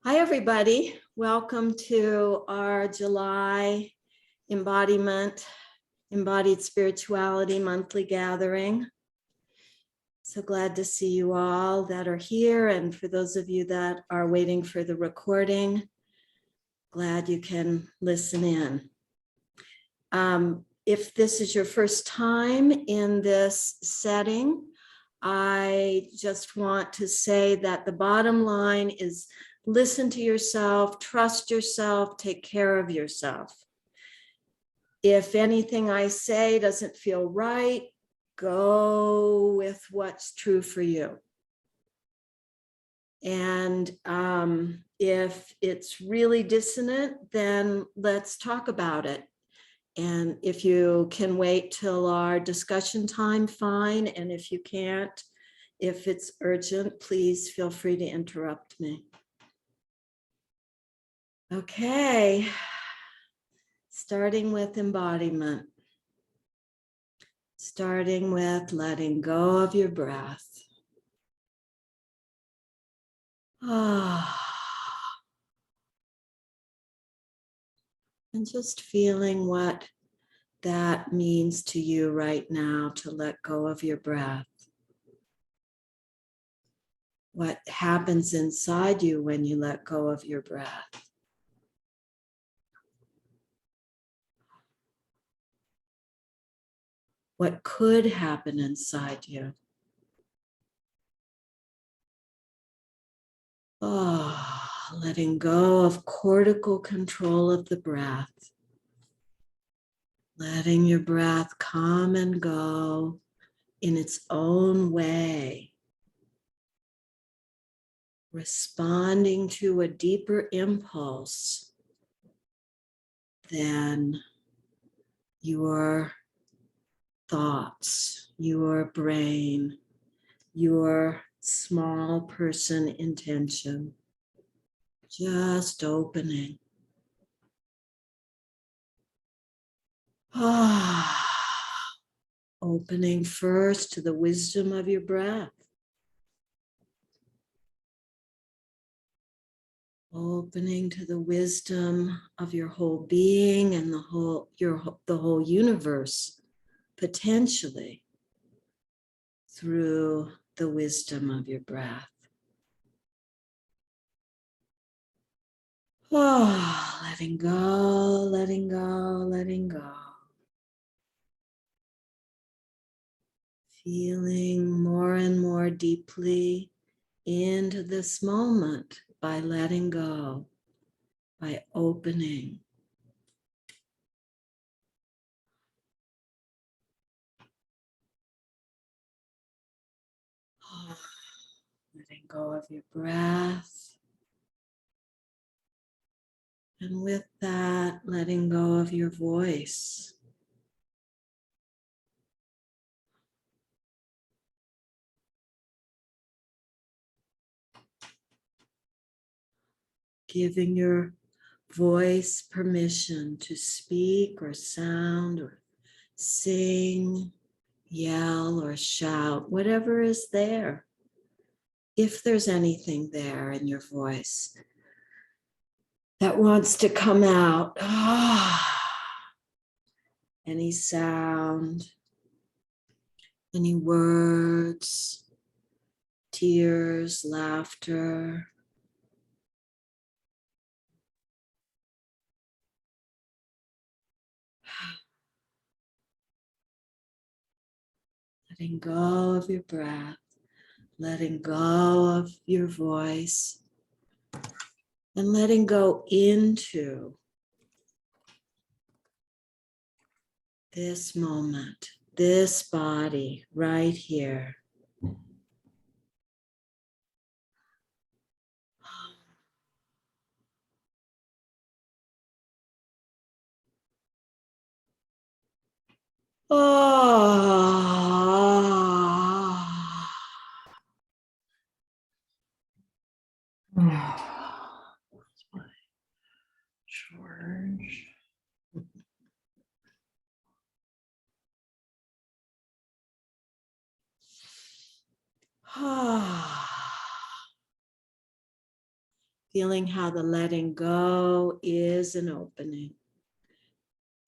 Hi, everybody. Welcome to our July Embodiment, Embodied Spirituality monthly gathering. So glad to see you all that are here. And for those of you that are waiting for the recording, glad you can listen in. If this is your first time in this setting, I just want to say that the bottom line is listen to yourself, trust yourself, take care of yourself. If anything I say doesn't feel right, go with what's true for you. And if it's really dissonant, then let's talk about it. And if you can wait till our discussion time, fine. And if you can't, if it's urgent, please feel free to interrupt me. Okay, starting with embodiment. Starting with letting go of your breath. And just feeling what that means to you right now to let go of your breath. What happens inside you when you let go of your breath. What could happen inside you? Letting go of cortical control of the breath. Letting your breath come and go in its own way. Responding to a deeper impulse than your thoughts, your brain, your small person intention. Just opening. Opening first to the wisdom of your breath. Opening to the wisdom of your whole being and the whole universe, potentially through the wisdom of your breath. Letting go, letting go, letting go. Feeling more and more deeply into this moment by letting go, by opening. Letting go of your breath. And with that, letting go of your voice. Giving your voice permission to speak or sound or sing, yell or shout, whatever is there. If there's anything there in your voice that wants to come out, any sound, any words, tears, laughter. Letting go of your breath, letting go of your voice, and letting go into this moment, this body right here. George. Feeling how the letting go is an opening.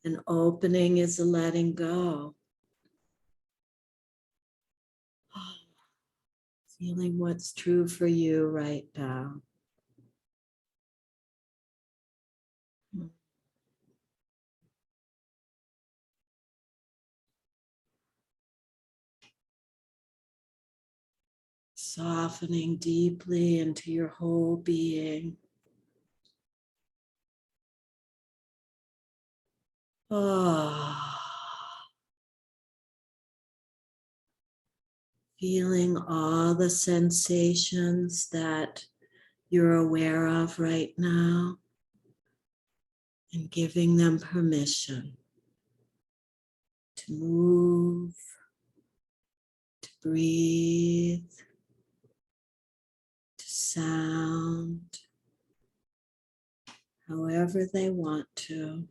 An opening is a letting go. Feeling what's true for you right now. Softening deeply into your whole being. Oh. Feeling all the sensations that you're aware of right now and giving them permission to move, to breathe, to sound, however they want to.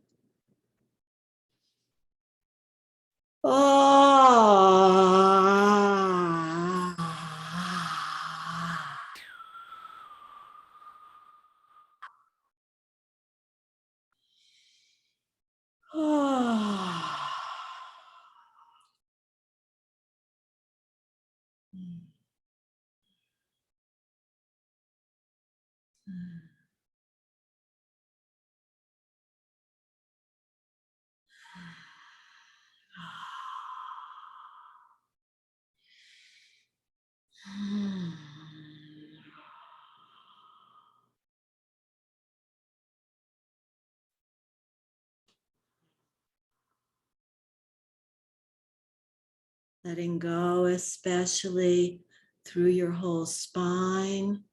Letting go, especially through your whole spine,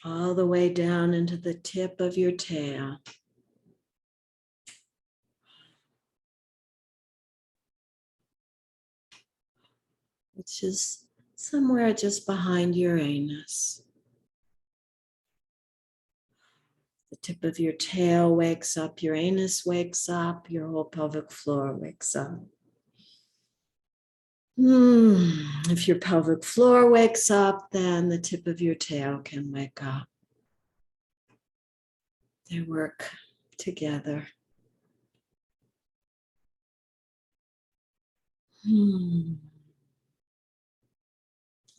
all the way down into the tip of your tail. Which is somewhere just behind your anus. The tip of your tail wakes up, your anus wakes up, your whole pelvic floor wakes up. If your pelvic floor wakes up, then the tip of your tail can wake up. They work together.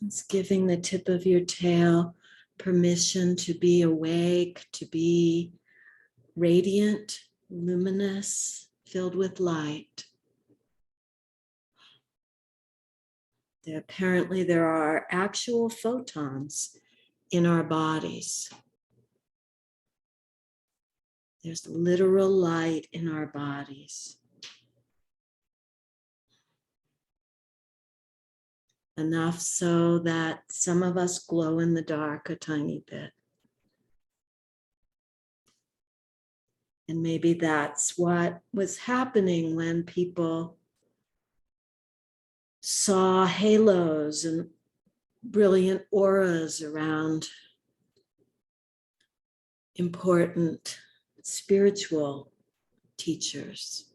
It's giving the tip of your tail permission to be awake, to be radiant, luminous, filled with light. Apparently, there are actual photons in our bodies. There's literal light in our bodies. Enough so that some of us glow in the dark a tiny bit. And maybe that's what was happening when people saw halos and brilliant auras around important spiritual teachers.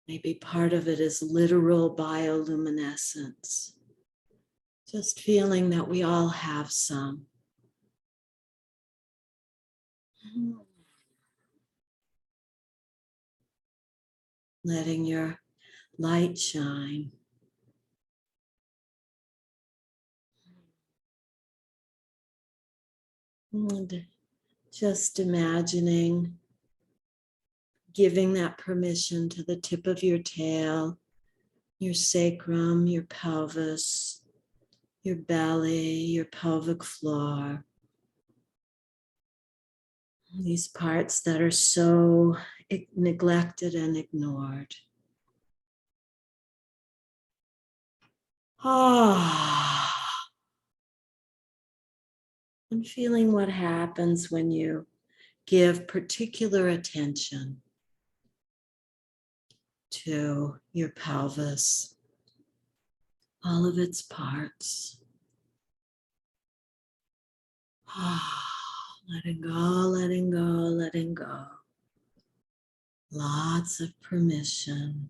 Maybe part of it is literal bioluminescence. Just feeling that we all have some. Letting your light shine. And just imagining giving that permission to the tip of your tail, your sacrum, your pelvis, your belly, your pelvic floor. These parts that are so neglected and ignored. And feeling what happens when you give particular attention to your pelvis, all of its parts. Letting go, letting go, letting go. Lots of permission.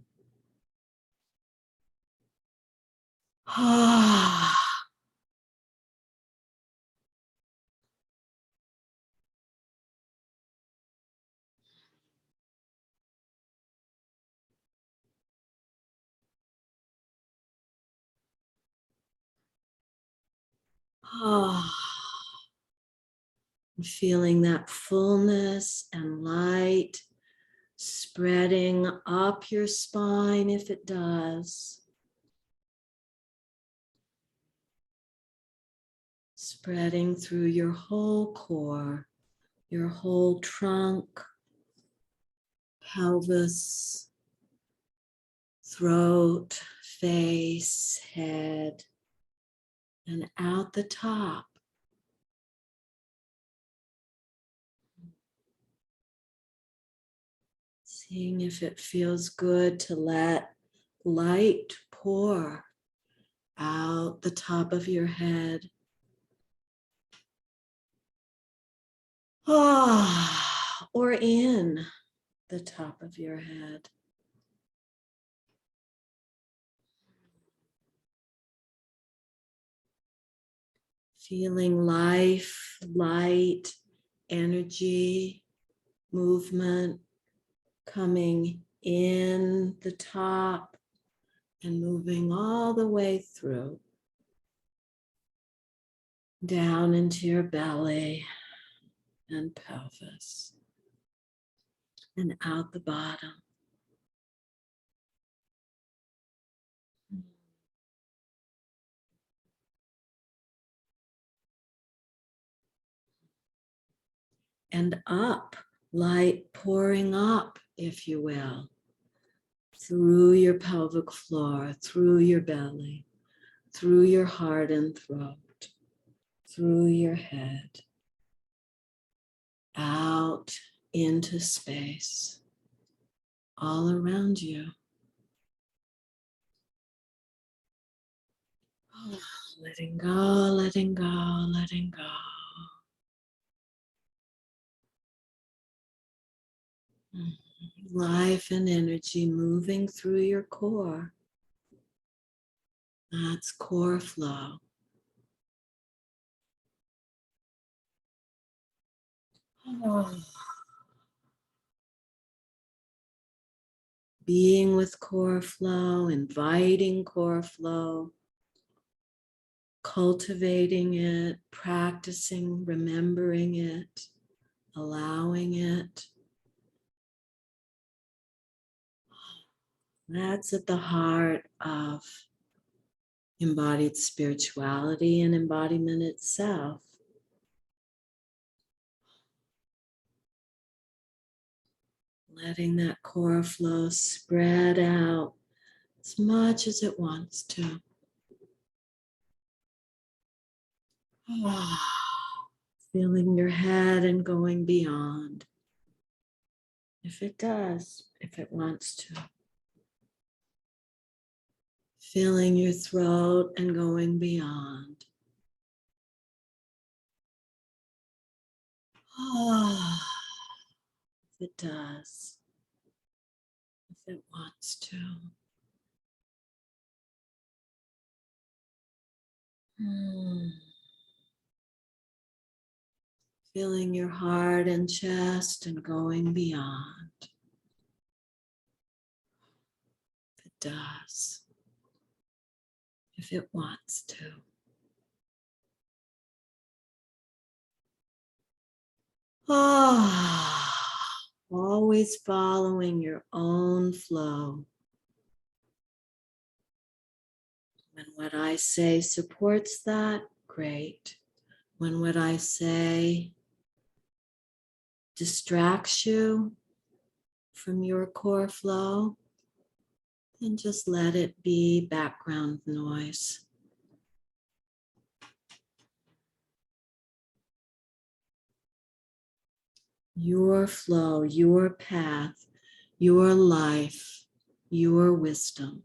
Oh, feeling that fullness and light spreading up your spine if it does. Spreading through your whole core, your whole trunk, pelvis, throat, face, head, and out the top. Seeing if it feels good to let light pour out the top of your head. Or in the top of your head. Feeling life, light, energy, movement coming in the top and moving all the way through, down into your belly and pelvis, and out the bottom. And up, light pouring up, if you will, through your pelvic floor, through your belly, through your heart and throat, through your head, out into space, all around you. Oh, letting go, letting go, letting go. Life and energy moving through your core. That's core flow. Oh. Being with core flow, inviting core flow, cultivating it, practicing, remembering it, allowing it. That's at the heart of embodied spirituality and embodiment itself. Letting that core flow spread out as much as it wants to. Feeling your head and going beyond. If it does, if it wants to. Filling your throat and going beyond. If it does, if it wants to. Filling your heart and chest and going beyond. If it does, if it wants to. Always following your own flow. When what I say supports that, great. When what I say distracts you from your core flow, then just let it be background noise. Your flow, your path, your life, your wisdom.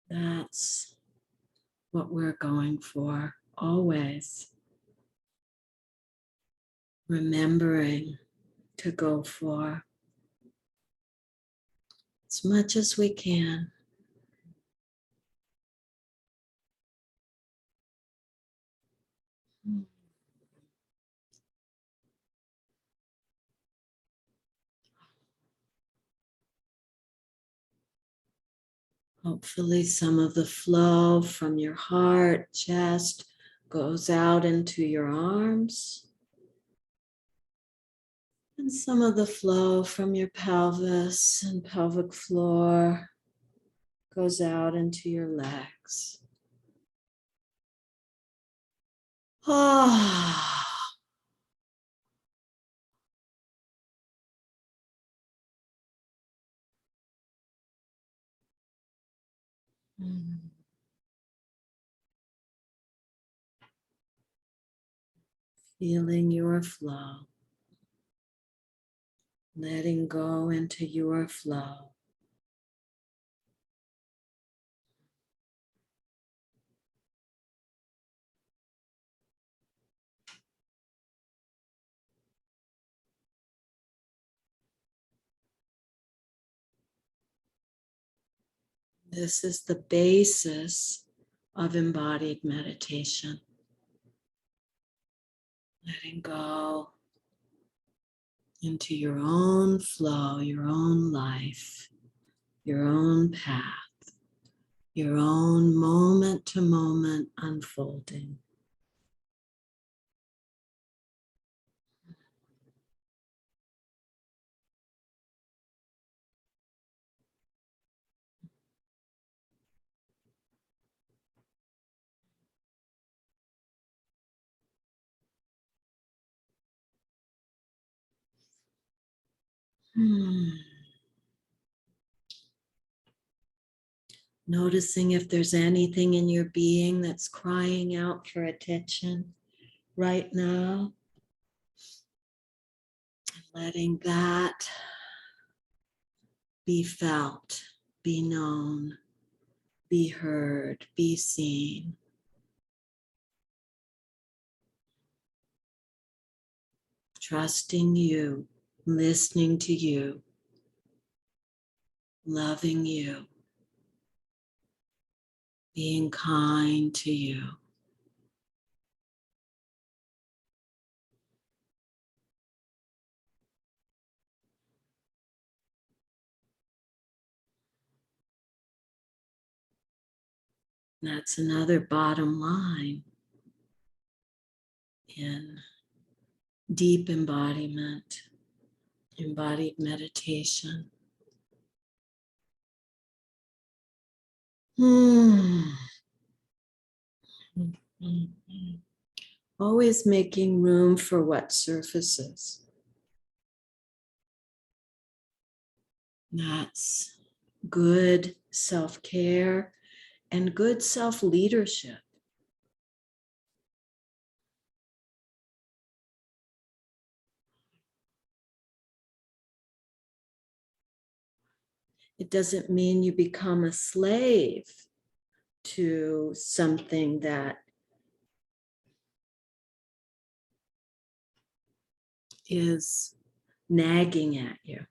That's what we're going for, always. Remembering to go for as much as we can. Hopefully, some of the flow from your heart, chest goes out into your arms. And some of the flow from your pelvis and pelvic floor goes out into your legs. Ah. Feeling your flow, letting go into your flow. This is the basis of embodied meditation. Letting go into your own flow, your own life, your own path, your own moment to moment unfolding. Noticing if there's anything in your being that's crying out for attention right now. Letting that be felt, be known, be heard, be seen. Trusting you, listening to you, loving you, being kind to you. That's another bottom line in deep embodiment, embodied meditation. Always making room for what surfaces. That's good self-care and good self-leadership. It doesn't mean you become a slave to something that is nagging at you.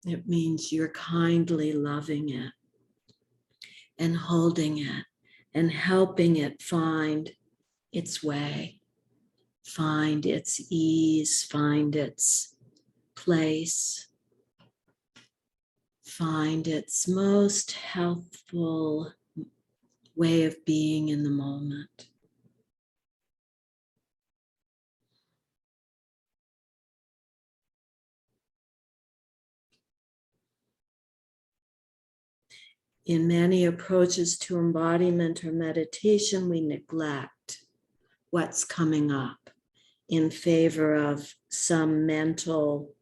It means you're kindly loving it and holding it and helping it find its way, find its ease, find its place, find its most healthful way of being in the moment. In many approaches to embodiment or meditation, we neglect what's coming up in favor of some mental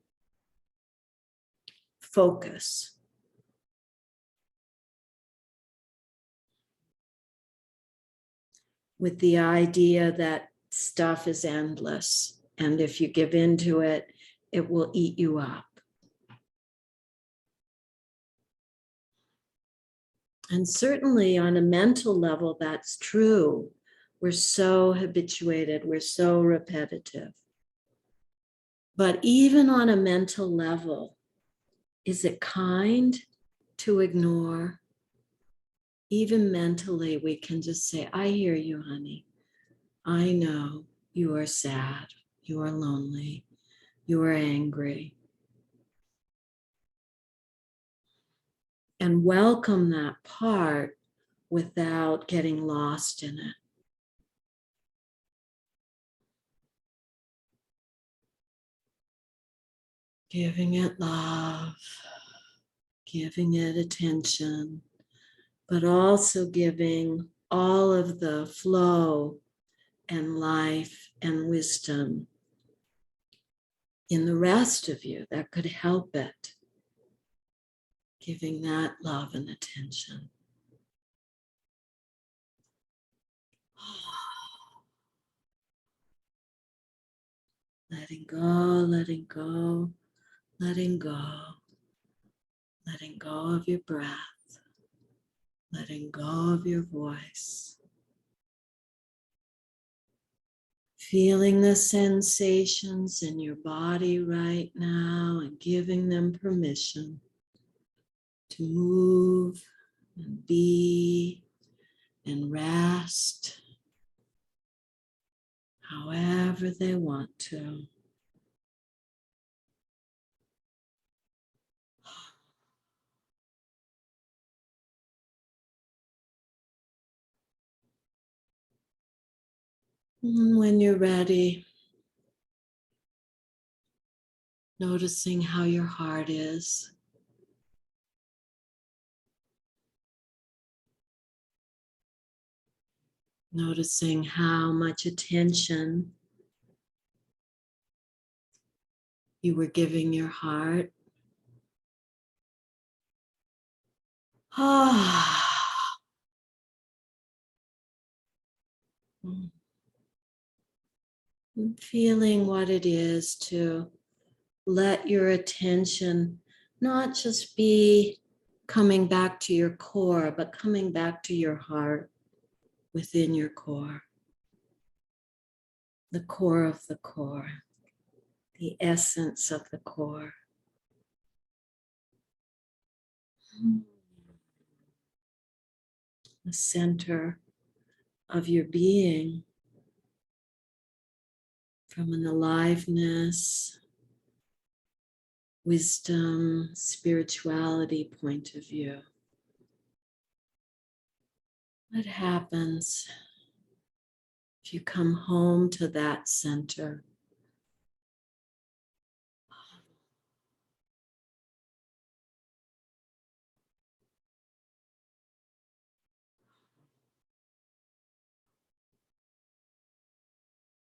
focus. With the idea that stuff is endless, and if you give in to it, it will eat you up. And certainly on a mental level, that's true. We're so habituated, we're so repetitive. But even on a mental level, is it kind to ignore? Even mentally, we can just say, I hear you, honey. I know you are sad, you are lonely. you're angry. And welcome that part without getting lost in it. Giving it love, giving it attention, but also giving all of the flow and life and wisdom in the rest of you that could help it. Giving that love and attention. Letting go, letting go, letting go. Letting go of your breath. Letting go of your voice. Feeling the sensations in your body right now and giving them permission to move and be and rest however they want to. And when you're ready, noticing how your heart is. Noticing how much attention you were giving your heart. And feeling what it is to let your attention not just be coming back to your core, but coming back to your heart within your core. The core of the core, the essence of the core. The center of your being, from an aliveness, wisdom, spirituality point of view. What happens if you come home to that center?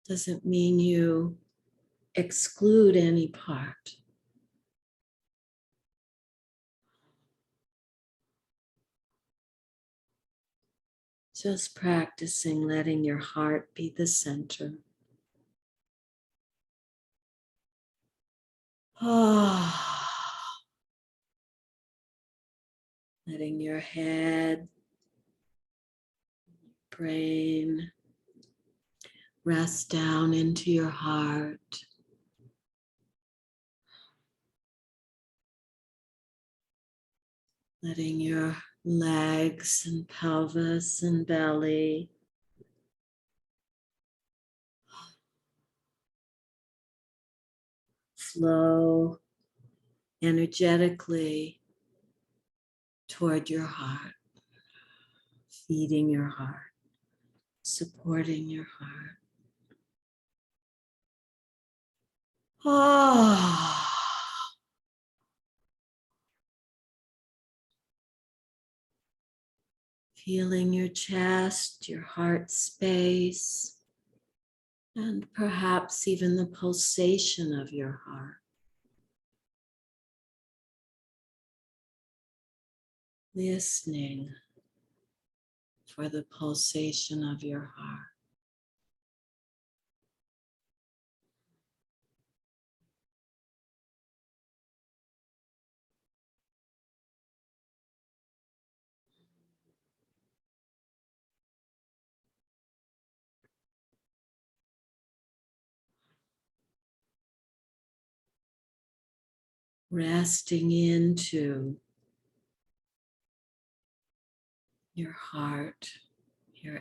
Doesn't mean you exclude any part. Just practicing letting your heart be the center. Letting your head, brain rest down into your heart. Letting your legs and pelvis and belly flow energetically toward your heart, feeding your heart, supporting your heart. Feeling your chest, your heart space, and perhaps even the pulsation of your heart. Listening for the pulsation of your heart. Resting into your heart, your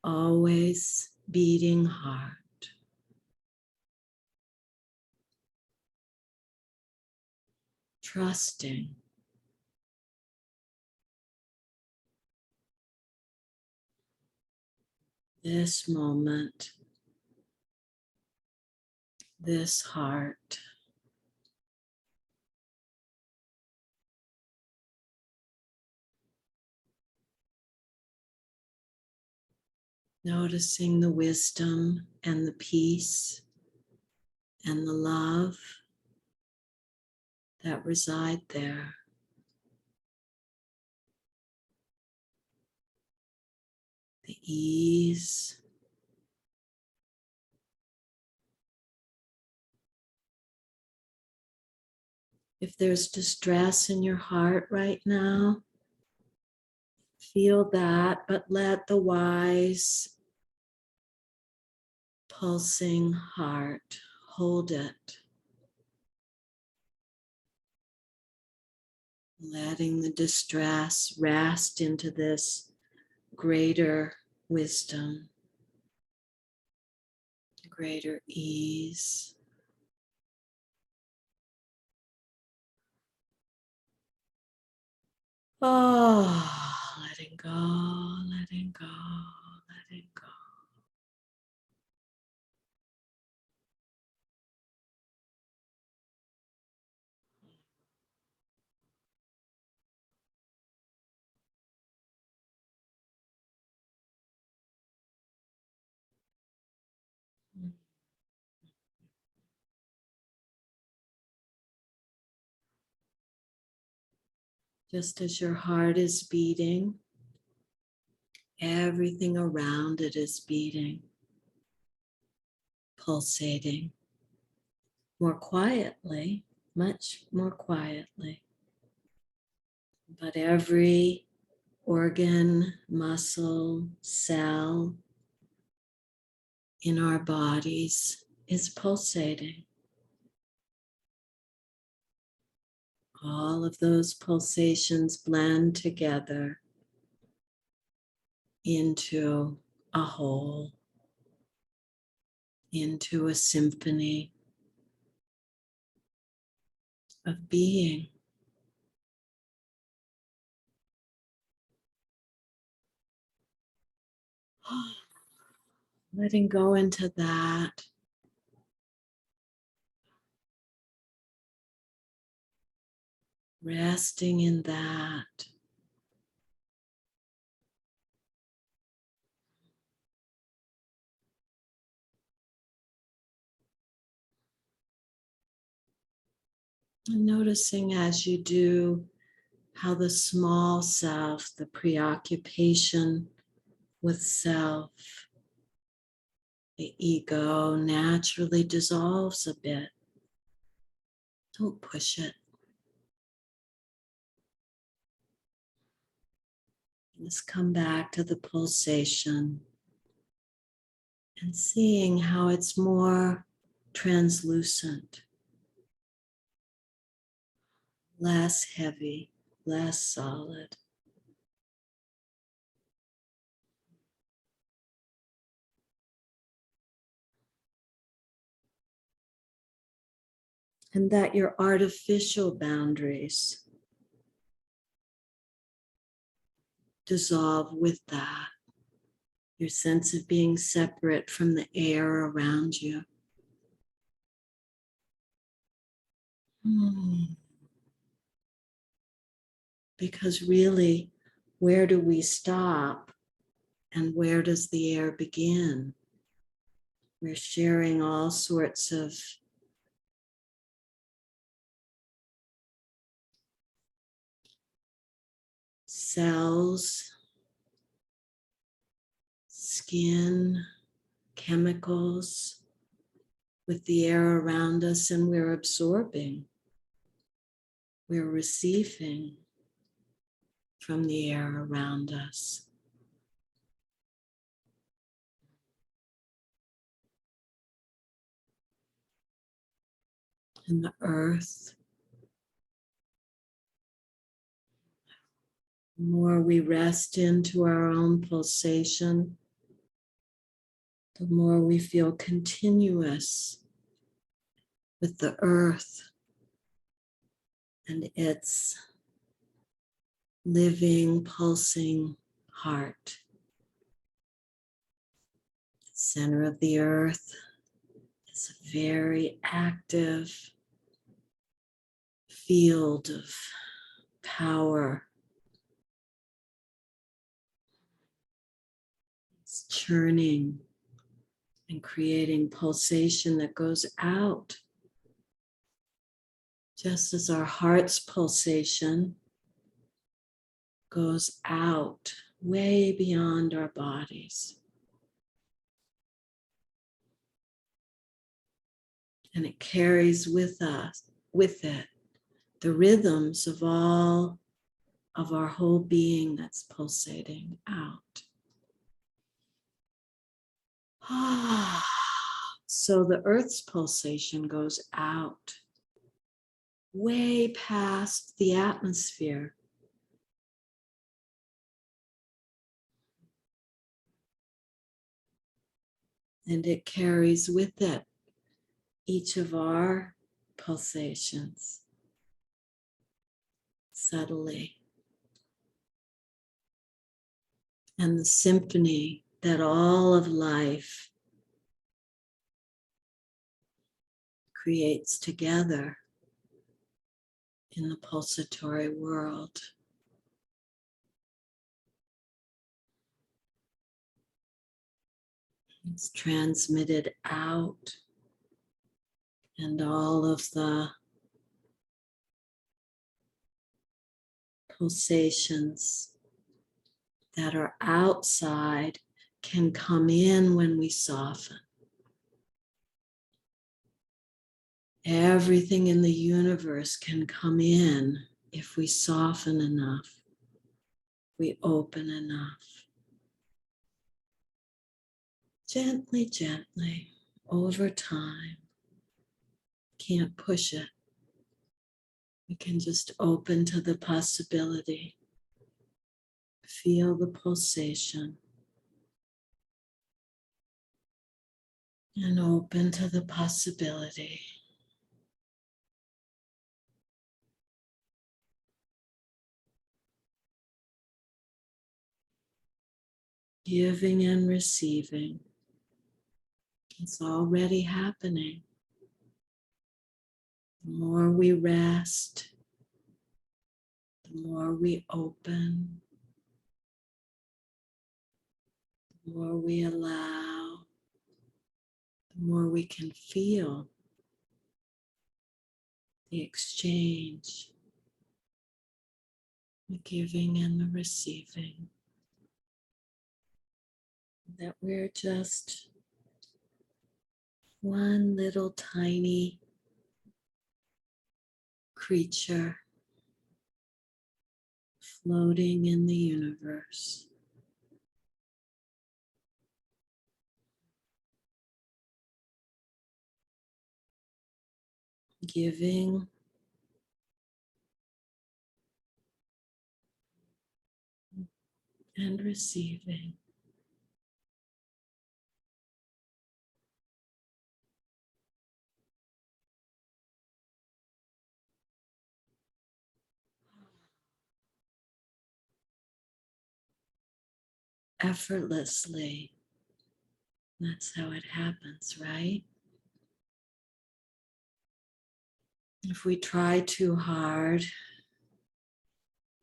always beating heart. trusting. This moment, this heart. Noticing the wisdom and the peace and the love that reside there. The ease. If there's distress in your heart right now, feel that, but let the wise, pulsing heart hold it. Letting the distress rest into this greater wisdom, greater ease. Oh, letting go, letting go, letting go. Just as your heart is beating, everything around it is beating, pulsating more quietly, much more quietly. But every organ, muscle, cell in our bodies is pulsating. All of those pulsations blend together into a whole, into a symphony of being. Letting go into that. Resting in that. And noticing as you do how the small self, the preoccupation with self, the ego naturally dissolves a bit. Don't push it. Just come back to the pulsation and seeing how it's more translucent, less heavy, less solid. And that your artificial boundaries dissolve with that. Your sense of being separate from the air around you. Because really, where do we stop and where does the air begin? We're sharing all sorts of cells, skin, chemicals with the air around us, and we're absorbing, we're receiving from the air around us. And the earth, the more we rest into our own pulsation, the more we feel continuous with the earth and its living, pulsing heart. Center of the earth is a very active field of power. It's churning and creating pulsation that goes out, just as our heart's pulsation goes out way beyond our bodies. And it carries with it, the rhythms of all of our whole being that's pulsating out. So the earth's pulsation goes out way past the atmosphere. And it carries with it each of our pulsations subtly. And the symphony that all of life creates together in the pulsatory world. It's transmitted out, and all of the pulsations that are outside can come in when we soften. Everything in the universe can come in if we soften enough, we open enough. Gently, gently, over time. Can't push it. We can just open to the possibility. Feel the pulsation. And open to the possibility. Giving and receiving. It's already happening. The more we rest, the more we open, the more we allow, the more we can feel the exchange, the giving and the receiving. That we're just one little tiny creature floating in the universe. Giving and receiving. Effortlessly. That's how it happens, right? If we try too hard,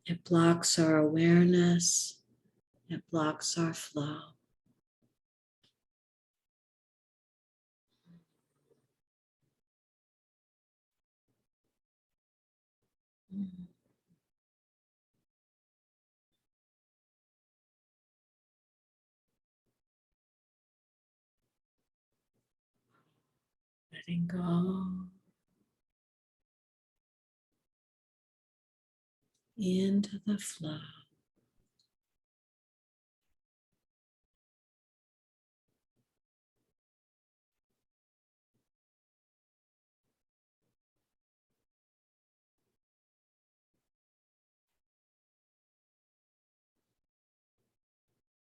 it blocks our awareness, it blocks our flow. Letting go into the flow.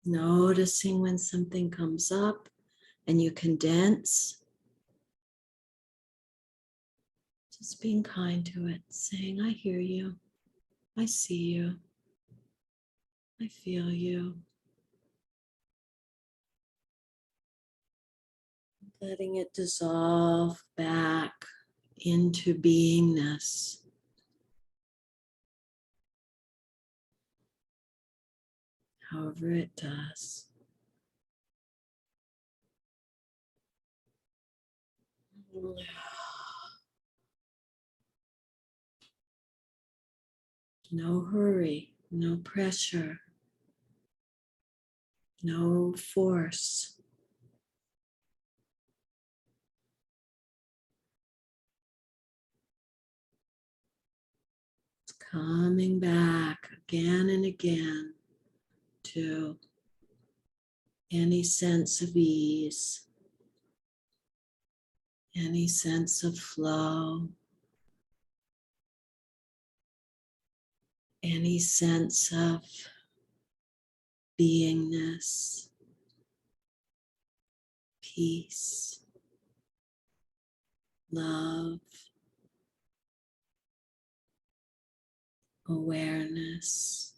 Noticing when something comes up and you condense, Just being kind to it, saying, I hear you, I see you, I feel you. Letting it dissolve back into beingness. However it does. No hurry, no pressure, no force. It's coming back again and again to any sense of ease, any sense of flow, any sense of beingness, peace, love, awareness.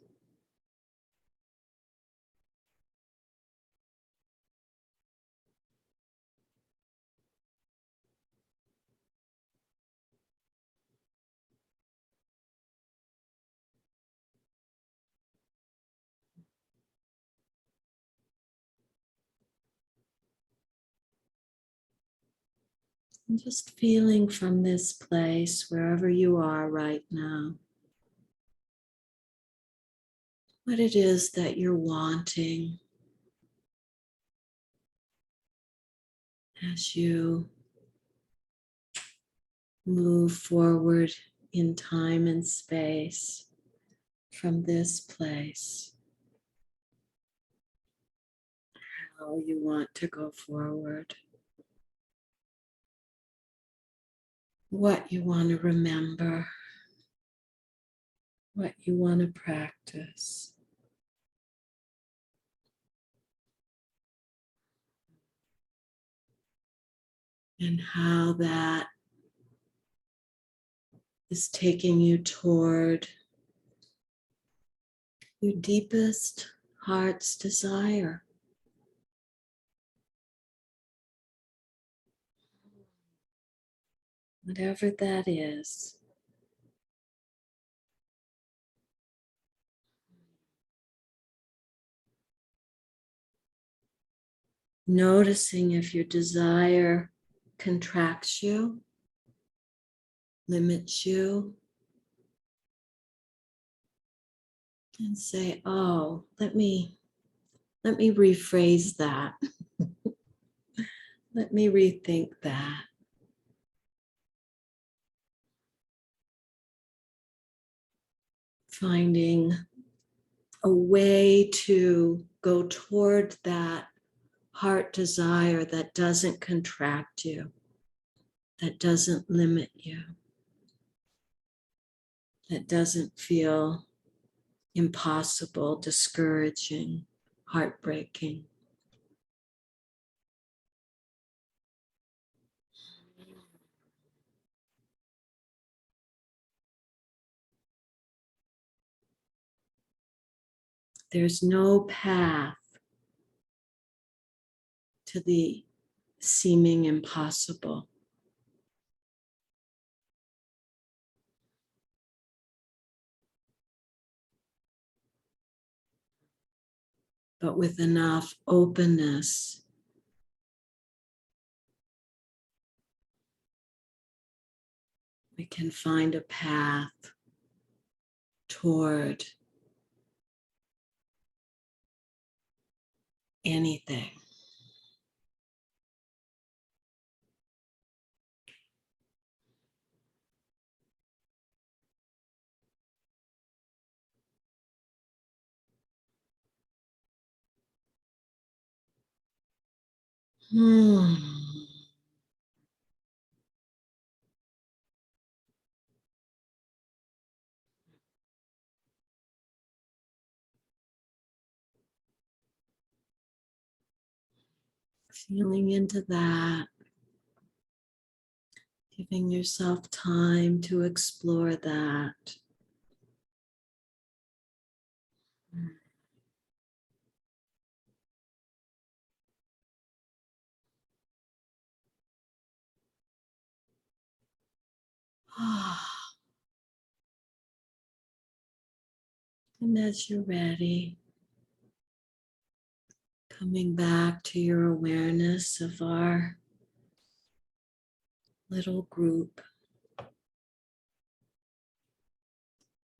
And just feeling from this place, wherever you are right now, what it is that you're wanting as you move forward in time and space from this place. How you want to go forward. What you want to remember. What you want to practice. And how that is taking you toward your deepest heart's desire. Whatever that is. Noticing if your desire contracts you, limits you, and say, oh, let me rephrase that. Let me rethink that. Finding a way to go toward that heart desire that doesn't contract you, that doesn't limit you, that doesn't feel impossible, discouraging, heartbreaking. There's no path to the seeming impossible. But with enough openness, we can find a path toward anything. Hmm. Feeling into that, Giving yourself time to explore that. And as you're ready, coming back to your awareness of our little group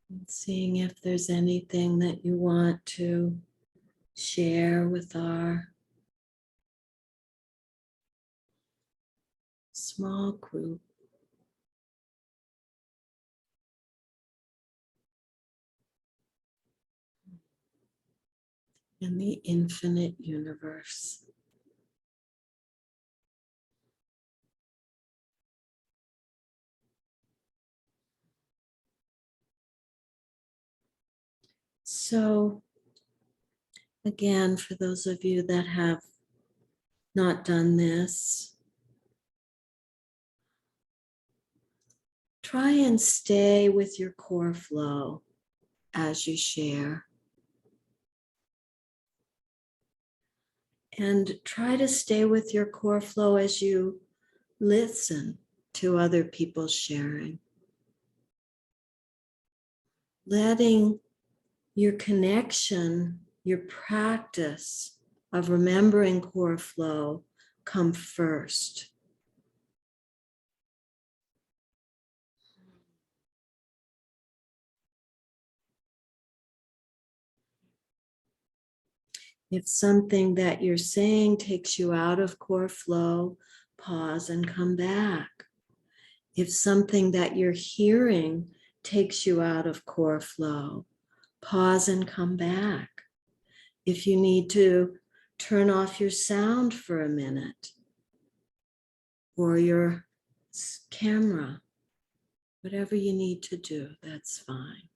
and seeing if there's anything that you want to share with our small group. In the infinite universe. So, again, for those of you that have not done this, try and stay with your core flow as you share. And try to stay with your core flow as you listen to other people sharing. Letting your connection, your practice of remembering core flow come first. If something that you're saying takes you out of core flow, pause and come back. If something that you're hearing takes you out of core flow, pause and come back. If you need to turn off your sound for a minute or your camera, whatever you need to do, that's fine.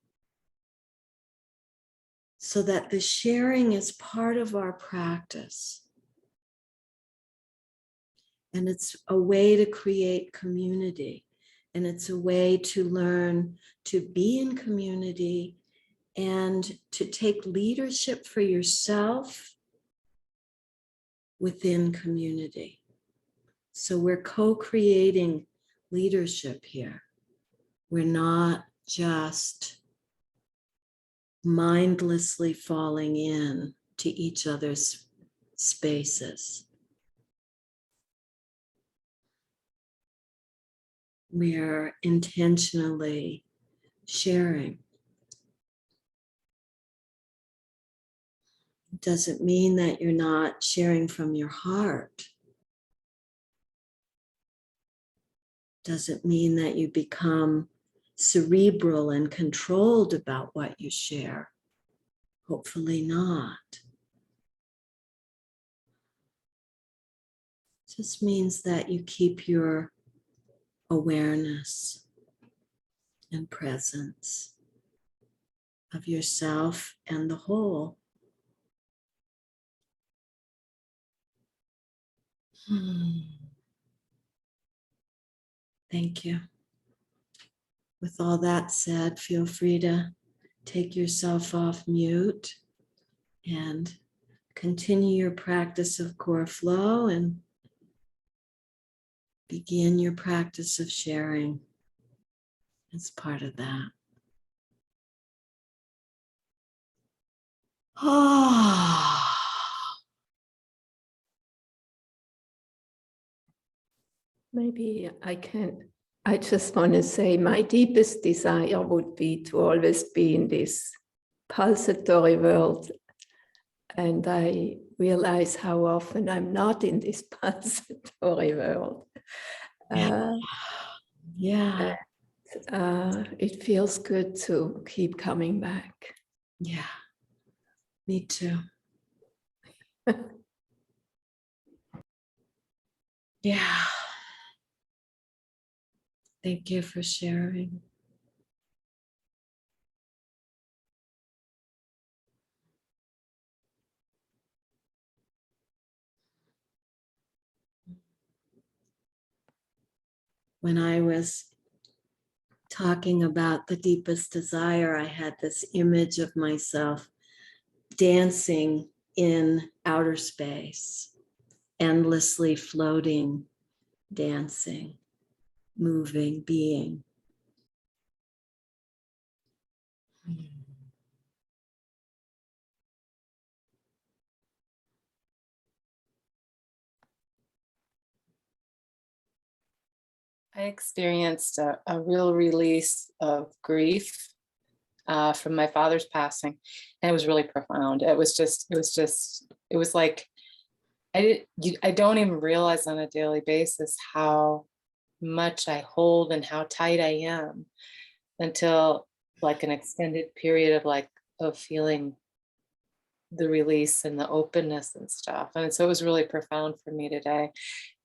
So that the sharing is part of our practice. And it's a way to create community. And it's a way to learn to be in community and to take leadership for yourself within community. So we're co-creating leadership here. We're not just mindlessly falling in to each other's spaces. We are intentionally sharing. It doesn't mean that you're not sharing from your heart. Doesn't mean that you become cerebral and controlled about what you share. Hopefully not. It just means that you keep your awareness and presence of yourself and the whole. Thank you. With all that said, feel free to take yourself off mute and continue your practice of core flow and begin your practice of sharing as part of that. Maybe I just want to say my deepest desire would be to always be in this pulsatory world. And I realize how often I'm not in this pulsatory world. It feels good to keep coming back. Yeah, me too. Yeah. Thank you for sharing. When I was talking about the deepest desire, I had this image of myself dancing in outer space, endlessly floating, dancing, moving, being. I experienced a real release of grief from my father's passing, and it was really profound. It was like I don't even realize on a daily basis how much I hold and how tight I am until like an extended period of feeling the release and the openness and stuff. And so it was really profound for me today.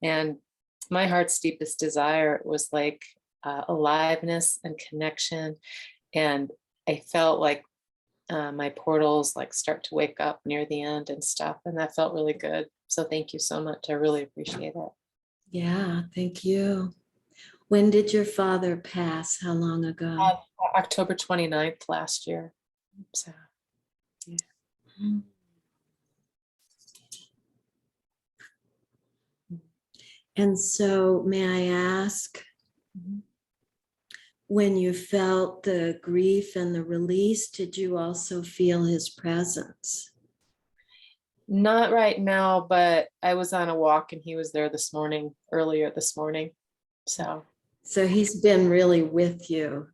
And my heart's deepest desire was like aliveness and connection. And I felt like my portals like start to wake up near the end and stuff. And that felt really good. So thank you so much. I really appreciate it. Yeah, thank you. When did your father pass? How long ago? October 29th last year. So, yeah. And so, may I ask, when you felt the grief and the release, did you also feel his presence? Not right now, but I was on a walk and he was there earlier this morning. So he's been really with you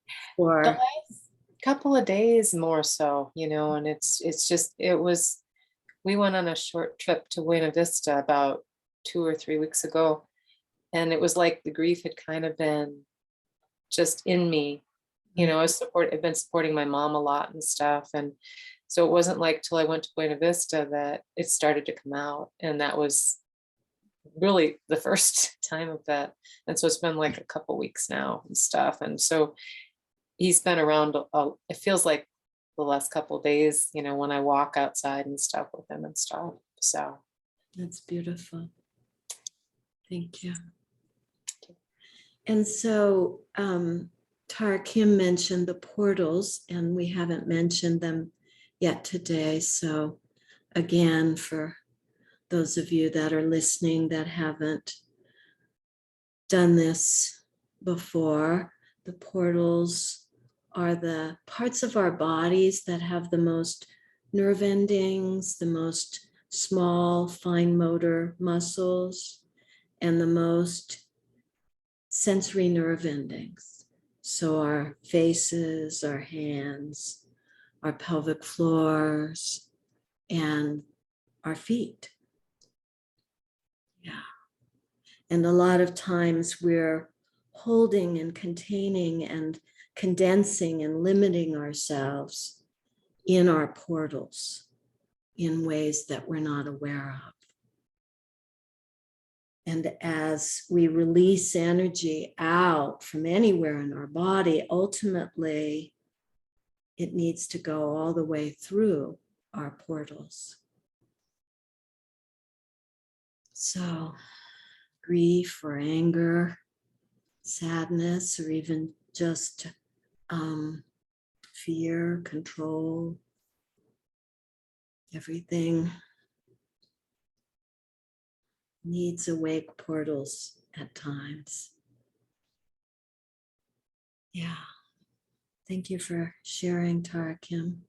the for, last couple of days more so, and we went on a short trip to Buena Vista about 2 or 3 weeks ago. And it was like the grief had kind of been just in me, I've been supporting my mom a lot and stuff. And so it wasn't like till I went to Buena Vista that it started to come out. And that was really the first time of that. And so it's been like a couple weeks now and stuff. And so he's been around, it feels like the last couple of days, when I walk outside and stuff with him and stuff. So that's beautiful. Thank you. And so Tara Kim mentioned the portals, and we haven't mentioned them yet today. So again, for those of you that are listening that haven't done this before, the portals are the parts of our bodies that have the most nerve endings, the most small, fine motor muscles, and the most sensory nerve endings. So our faces, our hands, our pelvic floors, and our feet. Yeah. And a lot of times we're holding and containing and condensing and limiting ourselves in our portals in ways that we're not aware of. And as we release energy out from anywhere in our body, ultimately, it needs to go all the way through our portals. So, grief or anger, sadness, or even just fear, control, everything needs awake portals at times. Yeah. Thank you for sharing, Tara Kim.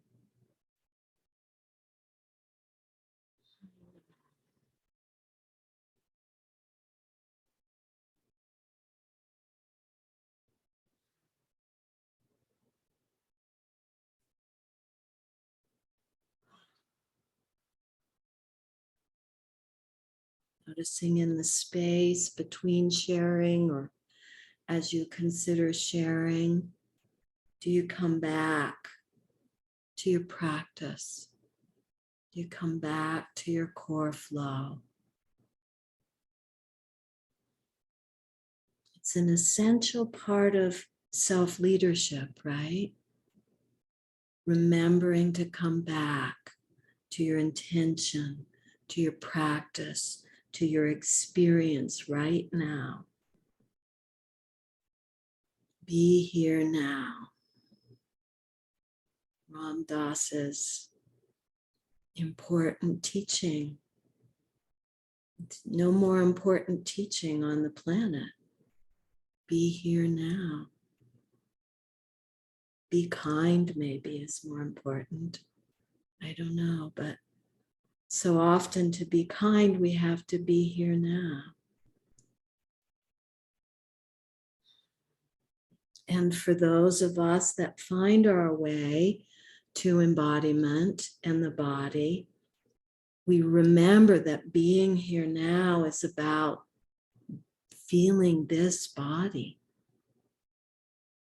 Noticing in the space between sharing or as you consider sharing, do you come back to your practice? Do you come back to your core flow? It's an essential part of self-leadership, right? Remembering to come back to your intention, to your practice, to your experience right now. Be here now. Ram Dass's important teaching. No more important teaching on the planet. Be here now. Be kind, maybe, is more important. I don't know, but so often to be kind, we have to be here now. And for those of us that find our way to embodiment and the body, we remember that being here now is about feeling this body.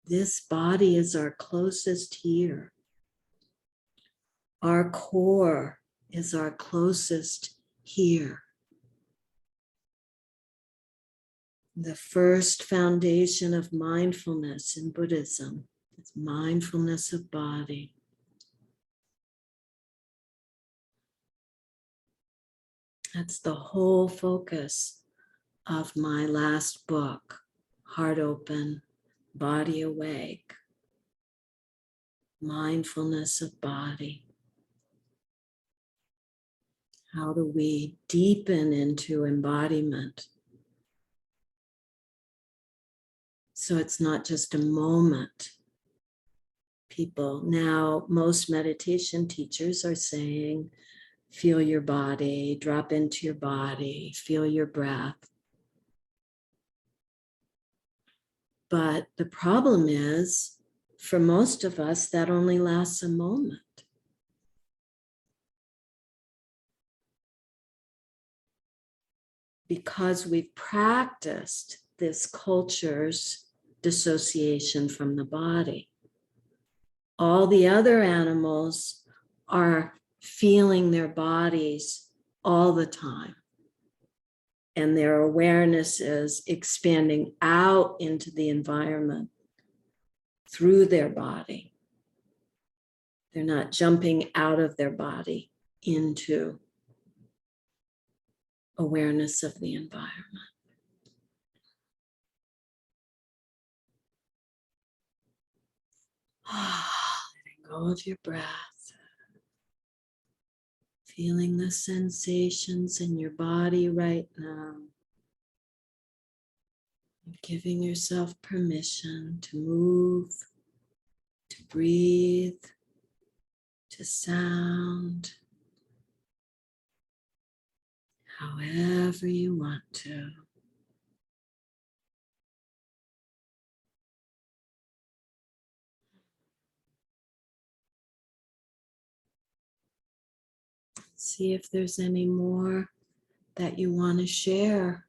This body is our closest here. Our core is our closest here. The first foundation of mindfulness in Buddhism is mindfulness of body. That's the whole focus of my last book, Heart Open, Body Awake. Mindfulness of body. How do we deepen into embodiment? So it's not just a moment. People now, most meditation teachers are saying, feel your body, drop into your body, feel your breath. But the problem is, for most of us, that only lasts a moment. Because we've practiced this culture's dissociation from the body. All the other animals are feeling their bodies all the time. And their awareness is expanding out into the environment through their body. They're not jumping out of their body into awareness of the environment. Letting go of your breath. Feeling the sensations in your body right now. Giving yourself permission to move, to breathe, to sound, however you want to. See if there's any more that you want to share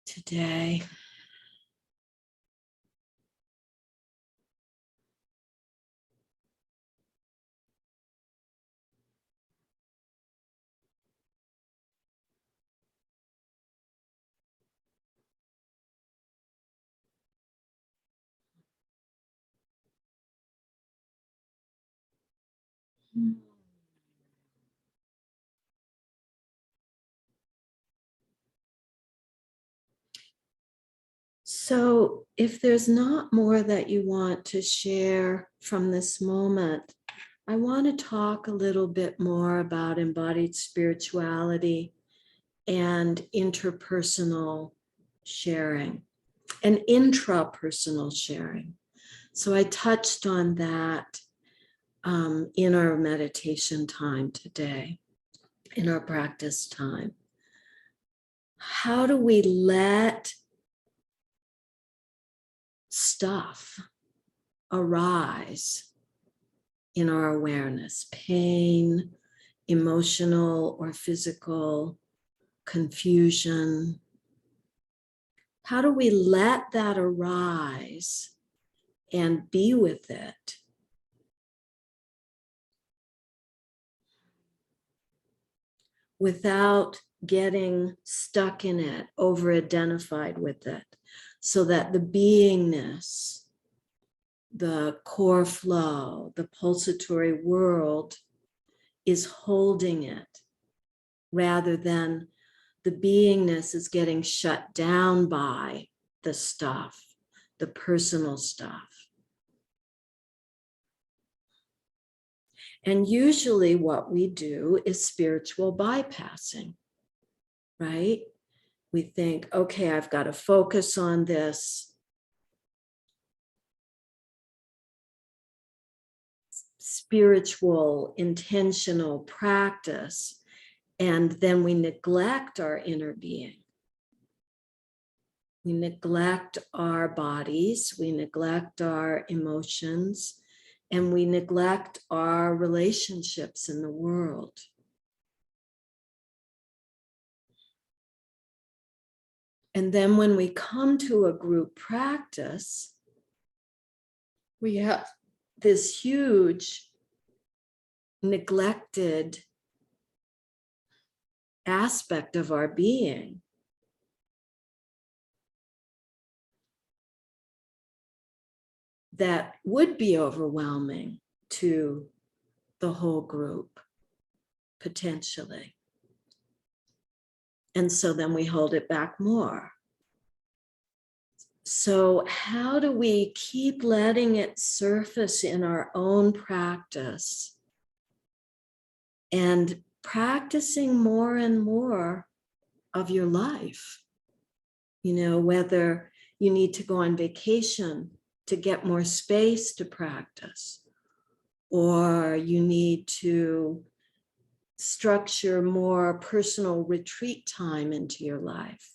today. So if there's not more that you want to share from this moment, I want to talk a little bit more about embodied spirituality and interpersonal sharing and intrapersonal sharing. So I touched on that in our meditation time today, in our practice time. How do we let stuff arise in our awareness? Pain, emotional or physical, confusion. How do we let that arise and be with it without getting stuck in it, over-identified with it, so that the beingness, the core flow, the pulsatory world is holding it, rather than the beingness is getting shut down by the stuff, the personal stuff. And usually what we do is spiritual bypassing, right? We think, okay, I've got to focus on this spiritual, intentional practice, and then we neglect our inner being. We neglect our bodies, we neglect our emotions, and we neglect our relationships in the world. And then when we come to a group practice, we have this huge neglected aspect of our being that would be overwhelming to the whole group, potentially. And so then we hold it back more. So how do we keep letting it surface in our own practice and practicing more and more of your life? You know, whether you need to go on vacation to get more space to practice, or you need to structure more personal retreat time into your life,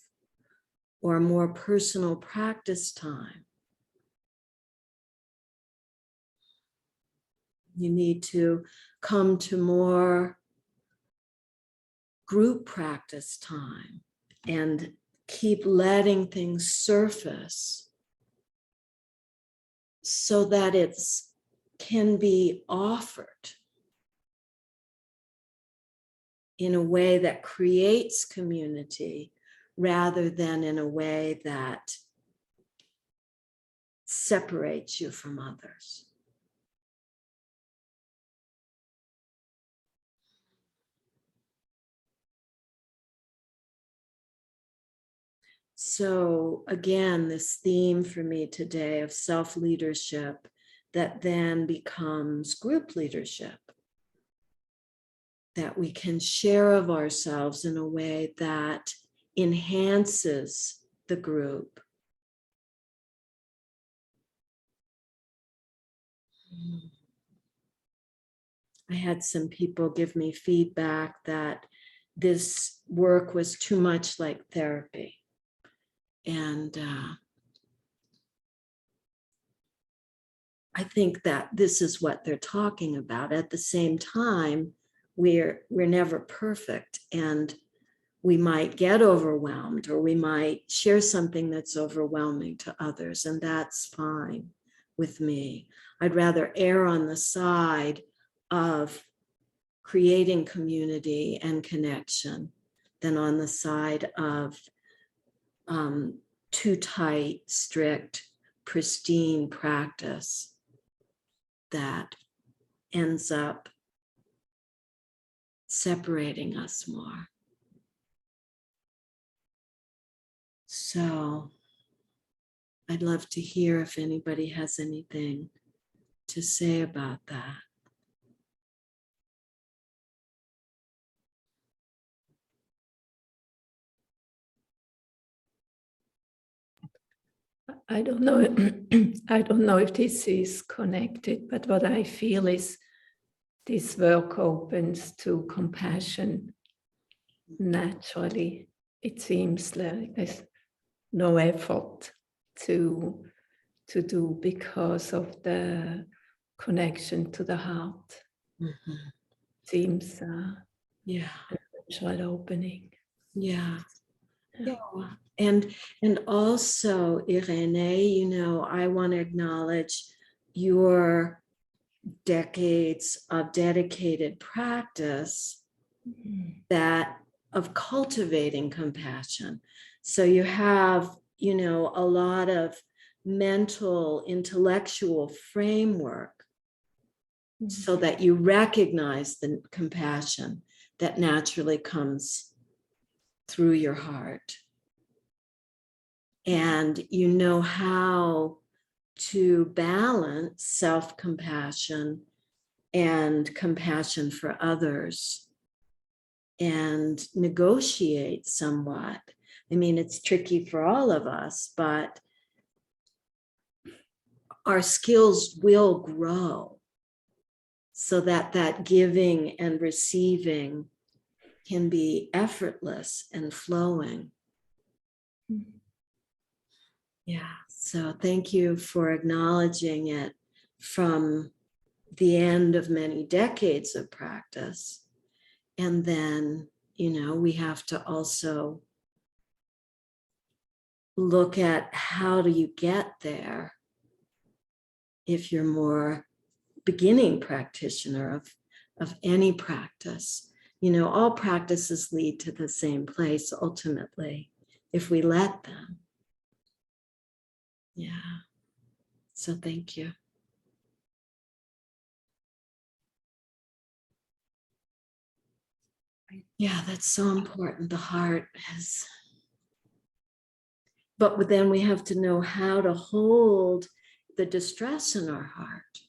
or more personal practice time. You need to come to more group practice time and keep letting things surface so that it can be offered in a way that creates community rather than in a way that separates you from others. So again, this theme for me today of self-leadership that then becomes group leadership, that we can share of ourselves in a way that enhances the group. I had some people give me feedback that this work was too much like therapy. And I think that this is what they're talking about. At the same time, we're never perfect, and we might get overwhelmed, or we might share something that's overwhelming to others, and that's fine with me. I'd rather err on the side of creating community and connection than on the side of too tight, strict, pristine practice that ends up separating us more. So I'd love to hear if anybody has anything to say about that. I don't know. I don't know if this is connected, but what I feel is this work opens to compassion naturally. It seems like there's no effort to do because of the connection to the heart. Mm-hmm. Seems Yeah. a natural opening. Yeah. Yeah. And also, Irene, you know, I want to acknowledge your decades of dedicated practice that of cultivating compassion. So you have, you know, a lot of mental, intellectual framework so that you recognize the compassion that naturally comes through your heart. and you know how to balance self-compassion and compassion for others and negotiate somewhat. I mean, it's tricky for all of us, but our skills will grow so that that giving and receiving can be effortless and flowing. Yeah, so thank you for acknowledging it from the end of many decades of practice. And then, we have to also look at how do you get there if you're more beginning practitioner of any practice. All practices lead to the same place ultimately, if we let them. Yeah. So thank you. Yeah, that's so important. The heart is. But then we have to know how to hold the distress in our heart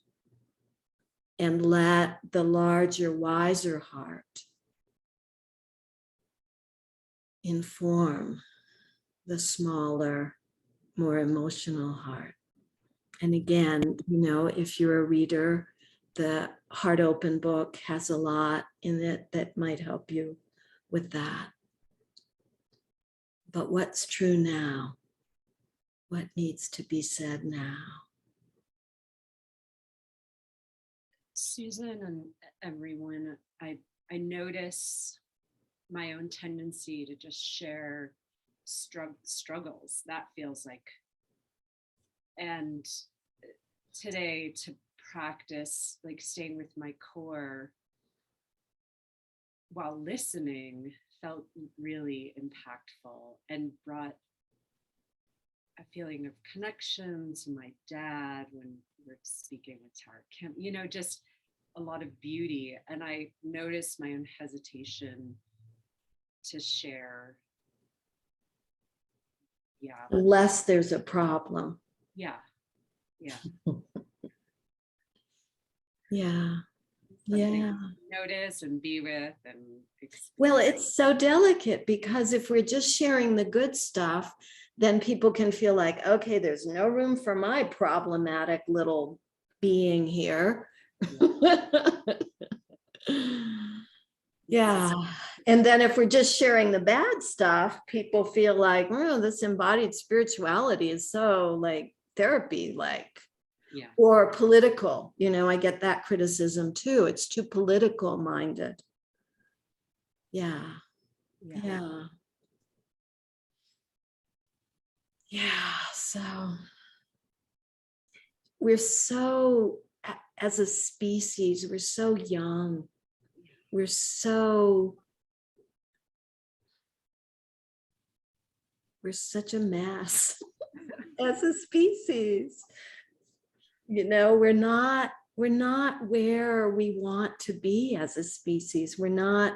and let the larger, wiser heart inform the smaller, more emotional heart. And again, if you're a reader, the Heart Open book has a lot in it that might help you with that. But what's true now? What needs to be said now? Susan and everyone, I notice my own tendency to just share struggles. That feels like, and today to practice like staying with my core while listening felt really impactful and brought a feeling of connection to my dad when we're speaking with Tara Kim, just a lot of beauty. And I noticed my own hesitation to share. Yeah. Unless there's a problem. Yeah. Yeah. Yeah. Something Yeah. to notice and be with and experience. Well, it's so delicate because if we're just sharing the good stuff, then people can feel like, okay, there's no room for my problematic little being here. Yeah. And then if we're just sharing the bad stuff, people feel like, oh, this embodied spirituality is so like therapy, like, Yeah. or political. I get that criticism too. It's too political minded. Yeah. Yeah. Yeah. So we're so, as a species, we're so young. We're such a mess as a species. We're not where we want to be as a species. We're not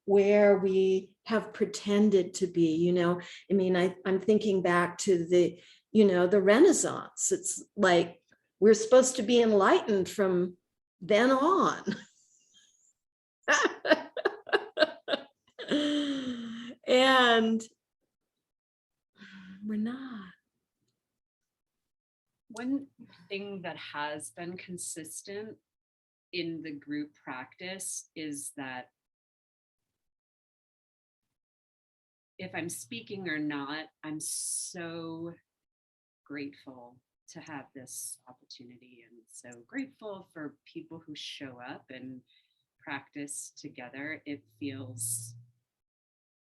where we have pretended to be. I mean, I'm thinking back to the Renaissance. It's like we're supposed to be enlightened from then on. And we're not. One thing that has been consistent in the group practice is that if I'm speaking or not, I'm so grateful to have this opportunity and so grateful for people who show up and practice together. It feels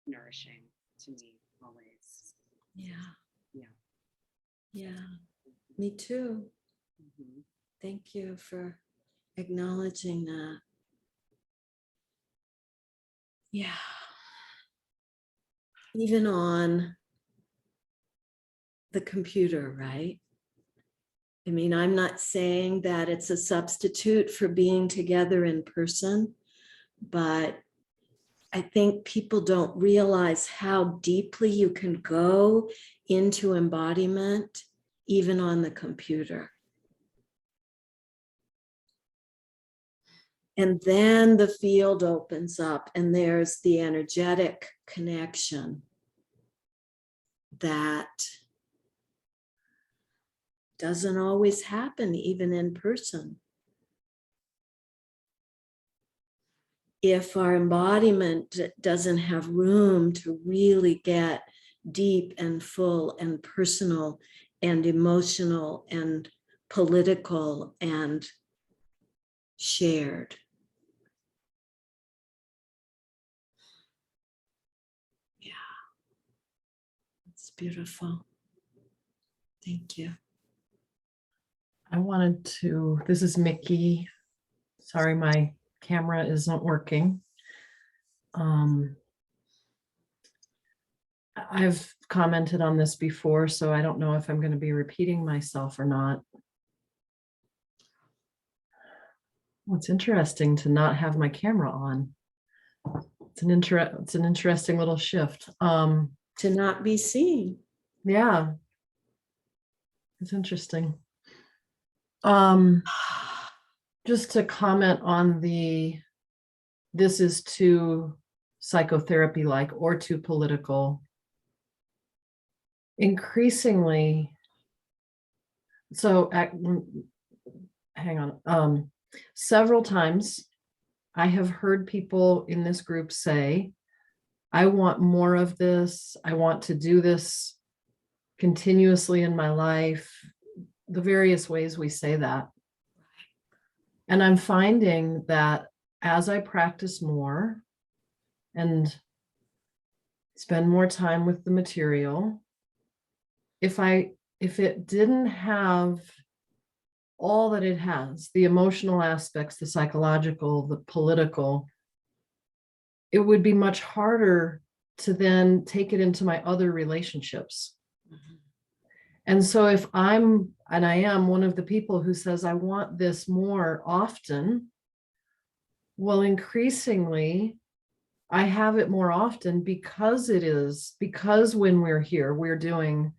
nourishing to me always. Yeah. Yeah. Yeah. Me too. Mm-hmm. Thank you for acknowledging that. Yeah. Even on the computer, right? I mean, I'm not saying that it's a substitute for being together in person, but I think people don't realize how deeply you can go into embodiment, even on the computer. And then the field opens up and there's the energetic connection that doesn't always happen, even in person. If our embodiment doesn't have room to really get deep and full and personal and emotional and political and shared. Yeah, it's beautiful. Thank you. I wanted to, this is Mickey. Sorry, my camera isn't working. I've commented on this before, so I don't know if I'm going to be repeating myself or not. Well, it's interesting to not have my camera on. It's an interesting little shift. To not be seen. Yeah, it's interesting. Just to comment on this is too psychotherapy-like or too political. Increasingly, so hang on. Several times I have heard people in this group say, I want more of this. I want to do this continuously in my life. The various ways we say that. And I'm finding that as I practice more and spend more time with the material, if it didn't have all that it has, the emotional aspects, the psychological, the political, it would be much harder to then take it into my other relationships. Mm-hmm. And so if I am one of the people who says, I want this more often, well, increasingly, I have it more often because when we're here, we're doing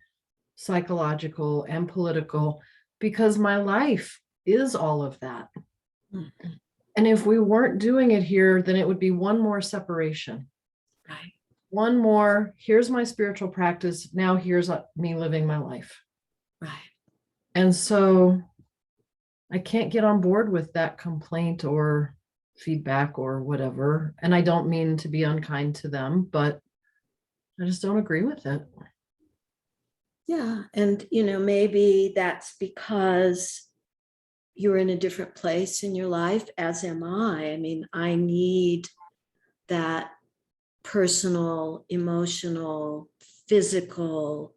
psychological and political, because my life is all of that. Mm-hmm. And if we weren't doing it here, then it would be one more separation. Right. One more, here's my spiritual practice. Now here's me living my life. Right. And so I can't get on board with that complaint or feedback or whatever. And I don't mean to be unkind to them, but I just don't agree with it. Yeah. And, maybe that's because you're in a different place in your life, as am I. I mean, I need that personal, emotional, physical,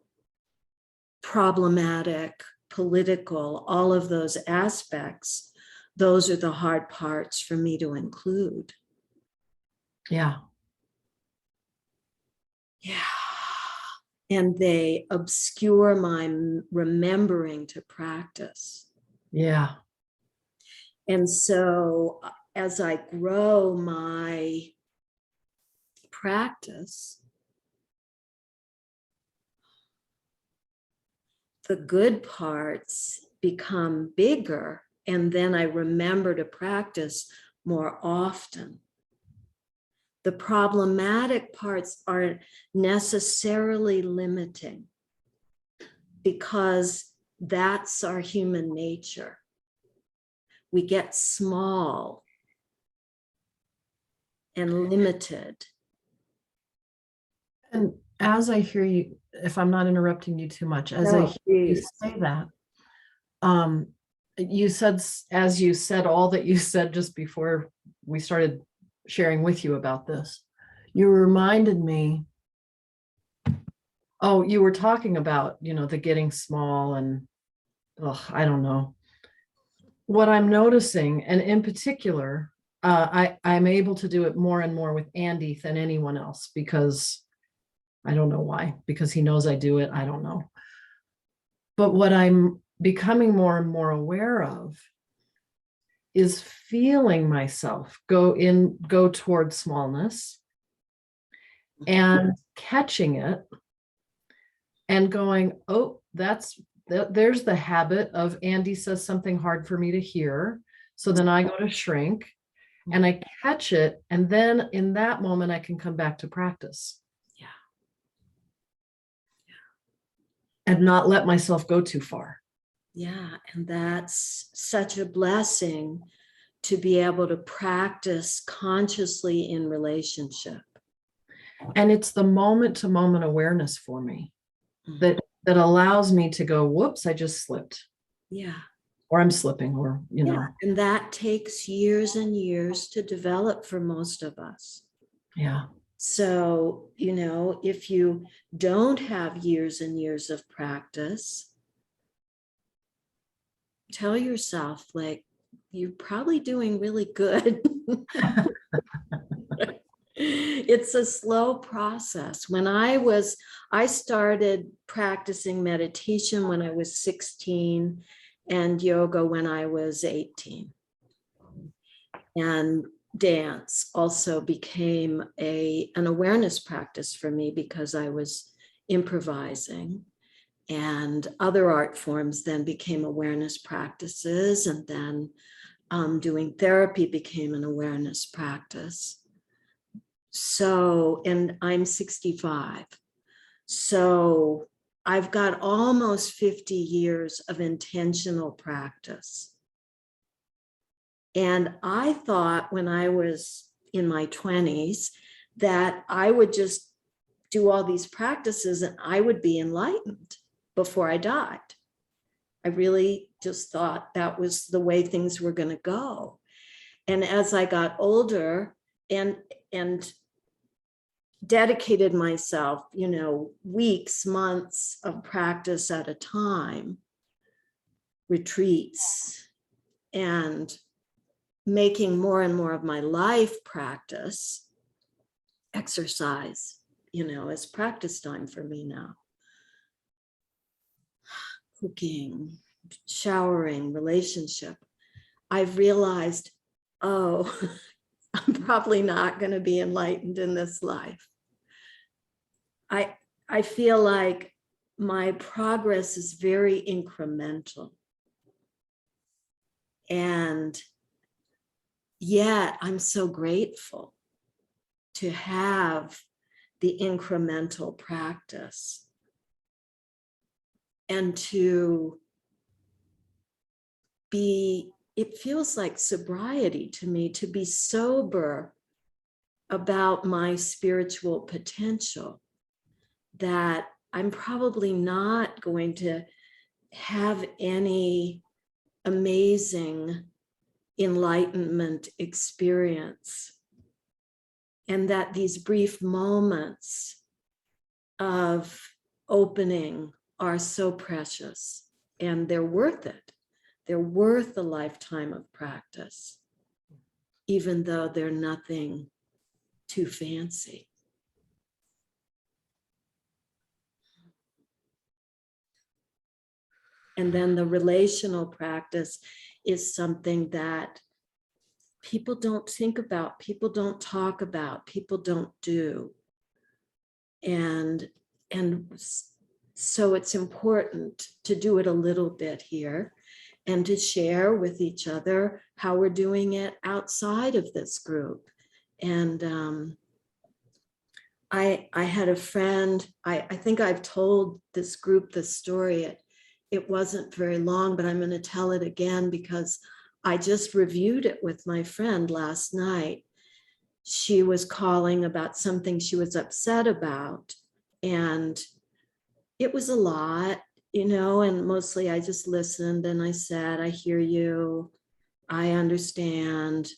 problematic, political, all of those aspects. Those are the hard parts for me to include. Yeah. Yeah. And they obscure my remembering to practice. Yeah. And so as I grow my practice, the good parts become bigger, and then I remember to practice more often. The problematic parts are necessarily limiting because that's our human nature. We get small and limited. And as I hear you, if I'm not interrupting you too much, as I hear you say that, you said, as you said, all that you said just before we started sharing with you about this, you reminded me, you were talking about, the getting small and, I don't know. What I'm noticing, and in particular, I'm able to do it more and more with Andy than anyone else, because I don't know why, because he knows I do it. I don't know. But what I'm becoming more and more aware of is feeling myself go toward smallness and catching it and going, oh, there's the habit of Andy says something hard for me to hear. So then I go to shrink and I catch it. And then in that moment, I can come back to practice. Yeah. And not let myself go too far. Yeah. And that's such a blessing to be able to practice consciously in relationship. And it's the moment to moment awareness for me that allows me to go, whoops, I just slipped. Yeah. Or I'm slipping, or, Yeah. And that takes years and years to develop for most of us. Yeah. So, if you don't have years and years of practice, tell yourself, like, you're probably doing really good. It's a slow process. When I started practicing meditation when I was 16 and yoga when I was 18. And dance also became an awareness practice for me because I was improvising, and other art forms then became awareness practices, and then doing therapy became an awareness practice. So, and I'm 65. So I've got almost 50 years of intentional practice. And I thought when I was in my 20s that I would just do all these practices and I would be enlightened before I died. I really just thought that was the way things were going to go. And as I got older and dedicated myself, weeks, months of practice at a time, retreats, and making more and more of my life practice, exercise, is practice time for me now. Cooking, showering, relationship. I've realized, oh, I'm probably not going to be enlightened in this life. I feel like my progress is very incremental. And yet I'm so grateful to have the incremental practice and to be, it feels like sobriety to me, to be sober about my spiritual potential, that I'm probably not going to have any amazing enlightenment experience, and that these brief moments of opening are so precious and they're worth it. They're worth a lifetime of practice, even though they're nothing too fancy. And then the relational practice is something that people don't think about, people don't talk about, people don't do. And so it's important to do it a little bit here and to share with each other how we're doing it outside of this group. And I had a friend, I think I've told this group this story. It wasn't very long, but I'm going to tell it again because I just reviewed it with my friend last night. She was calling about something she was upset about, and it was a lot, and mostly I just listened and I said, I hear you, I understand.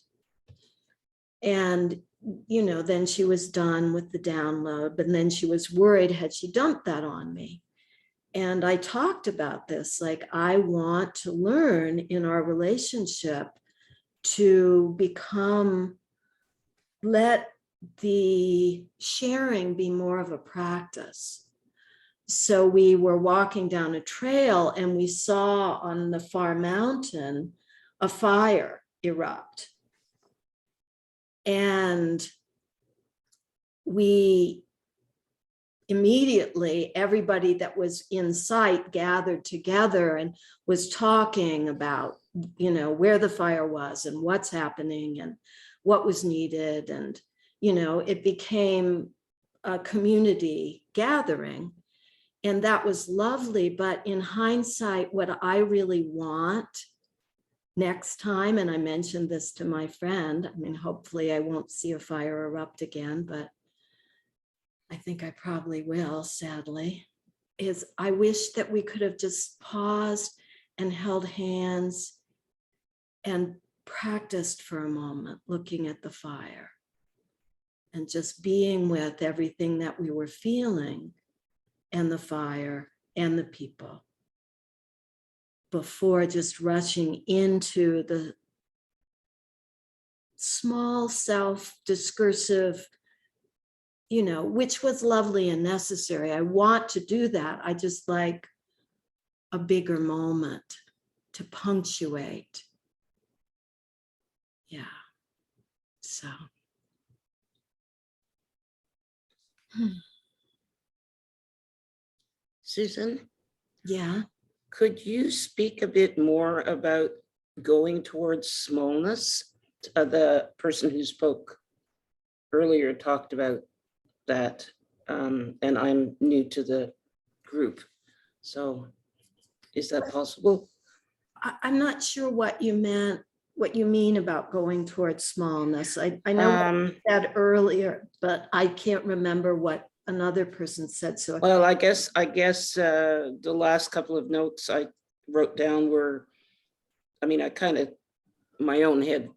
And, then she was done with the download, but then she was worried, had she dumped that on me? And I talked about this, like, I want to learn in our relationship to let the sharing be more of a practice. So we were walking down a trail and we saw on the far mountain a fire erupt. And we immediately everybody that was in sight gathered together and was talking about, where the fire was and what's happening and what was needed. And, it became a community gathering. And that was lovely. But in hindsight, what I really want next time, and I mentioned this to my friend, I mean, hopefully I won't see a fire erupt again, but I think I probably will, sadly, is I wish that we could have just paused and held hands and practiced for a moment looking at the fire and just being with everything that we were feeling and the fire and the people before just rushing into the small self-discursive, which was lovely and necessary. I want to do that. I just like a bigger moment to punctuate. Yeah. So. Susan, Yeah. could you speak a bit more about going towards smallness? The person who spoke earlier talked about that, and I'm new to the group. So is that possible? I'm not sure what you mean about going towards smallness. I know what you said earlier, but I can't remember what another person said. So Well, I guess the last couple of notes I wrote down were, I mean, I kind of, my own head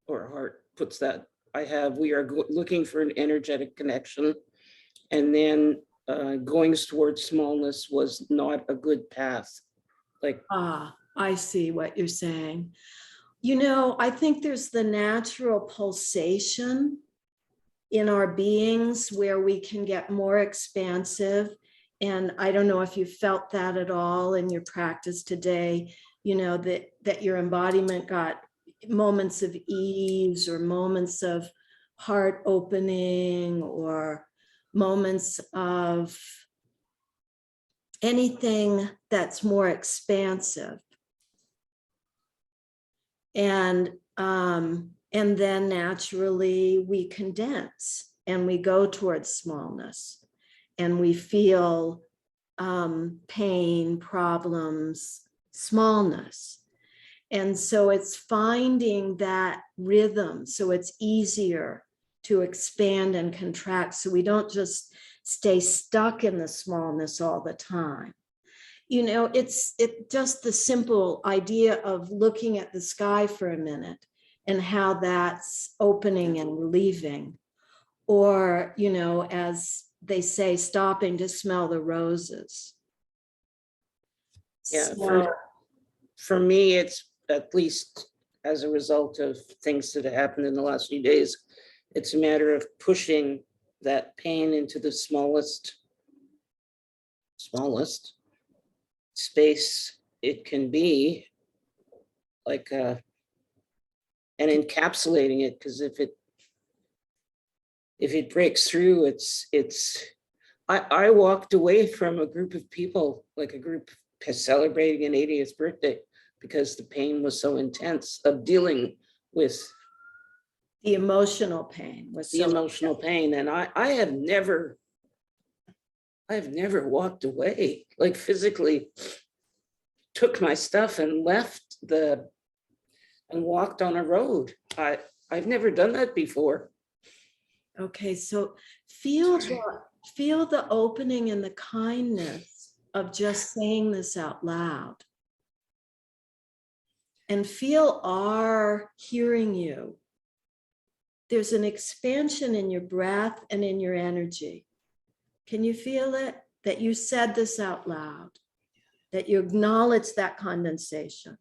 or heart puts that. We are looking for an energetic connection. And then going towards smallness was not a good path. Like, I see what you're saying. I think there's the natural pulsation in our beings where we can get more expansive. And I don't know if you felt that at all in your practice today, that your embodiment got moments of ease or moments of heart opening or moments of anything that's more expansive. And then naturally we condense and we go towards smallness and we feel pain, problems, smallness. And so it's finding that rhythm so it's easier to expand and contract so we don't just stay stuck in the smallness all the time. It's just the simple idea of looking at the sky for a minute and how that's opening and relieving. Or, as they say, stopping to smell the roses. yeah, So, for me, it's at least as a result of things that have happened in the last few days, it's a matter of pushing that pain into the smallest space it can be, like and encapsulating it, because if it breaks through, I walked away from a group of people, like a group celebrating an 80th birthday, because the pain was so intense of dealing with the emotional pain was the emotional pain. And I have never walked away, like physically took my stuff and left and walked on a road. I've never done that before. Okay, so feel the opening and the kindness of just saying this out loud. And feel our hearing you. There's an expansion in your breath and in your energy. Can you feel it? That you said this out loud, that you acknowledge that condensation.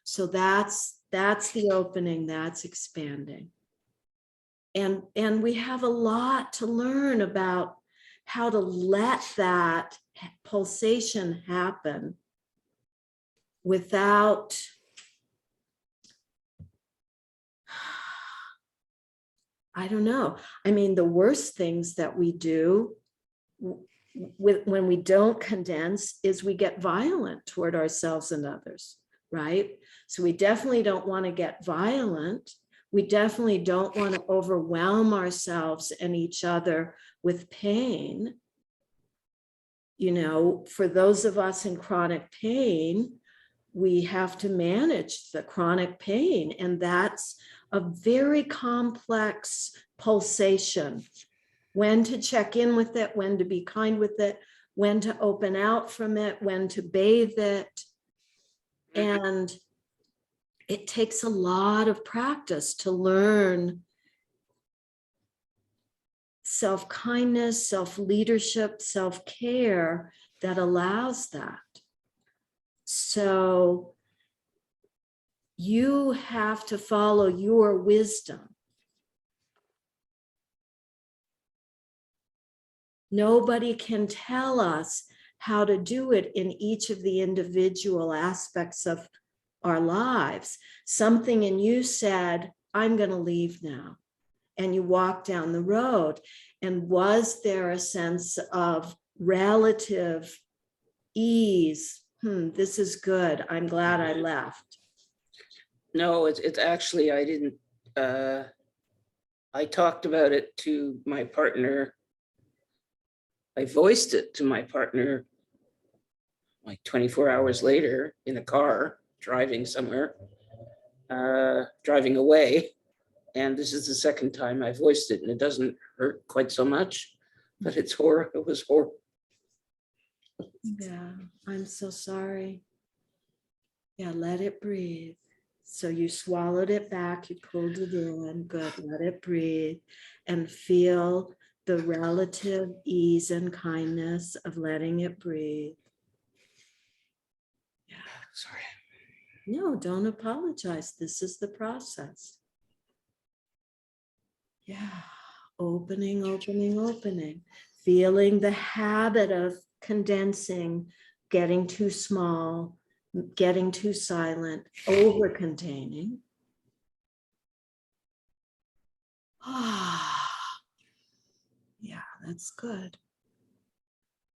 So that's the opening, that's expanding. And we have a lot to learn about how to let that pulsation happen without I don't know. I mean, the worst things that we do when we don't condense is we get violent toward ourselves and others, right? So we definitely don't want to get violent. We definitely don't want to overwhelm ourselves and each other with pain. You know, for those of us in chronic pain, we have to manage the chronic pain, and that's a very complex pulsation. When to check in with it, when to be kind with it, when to open out from it, when to bathe it. And it takes a lot of practice to learn self-kindness, self-leadership, self-care that allows that. So you have to follow your wisdom. Nobody can tell us how to do it in each of the individual aspects of our lives. Something in you said, I'm going to leave now. And you walked down the road. And was there a sense of relative ease? This is good. I'm glad I left. No, it's actually, I didn't, I talked about it to my partner. I voiced it to my partner like 24 hours later in a car, driving somewhere, driving away. And this is the second time I voiced it, and it doesn't hurt quite so much, but it's horrible. It was horrible. Yeah, I'm so sorry. Yeah, let it breathe. So you swallowed it back, you pulled it in, good, let it breathe, and feel the relative ease and kindness of letting it breathe. Yeah. Sorry. No, don't apologize. This is the process. Yeah, opening, opening, opening. Feeling the habit of condensing, getting too small, getting too silent, over containing. Yeah, that's good.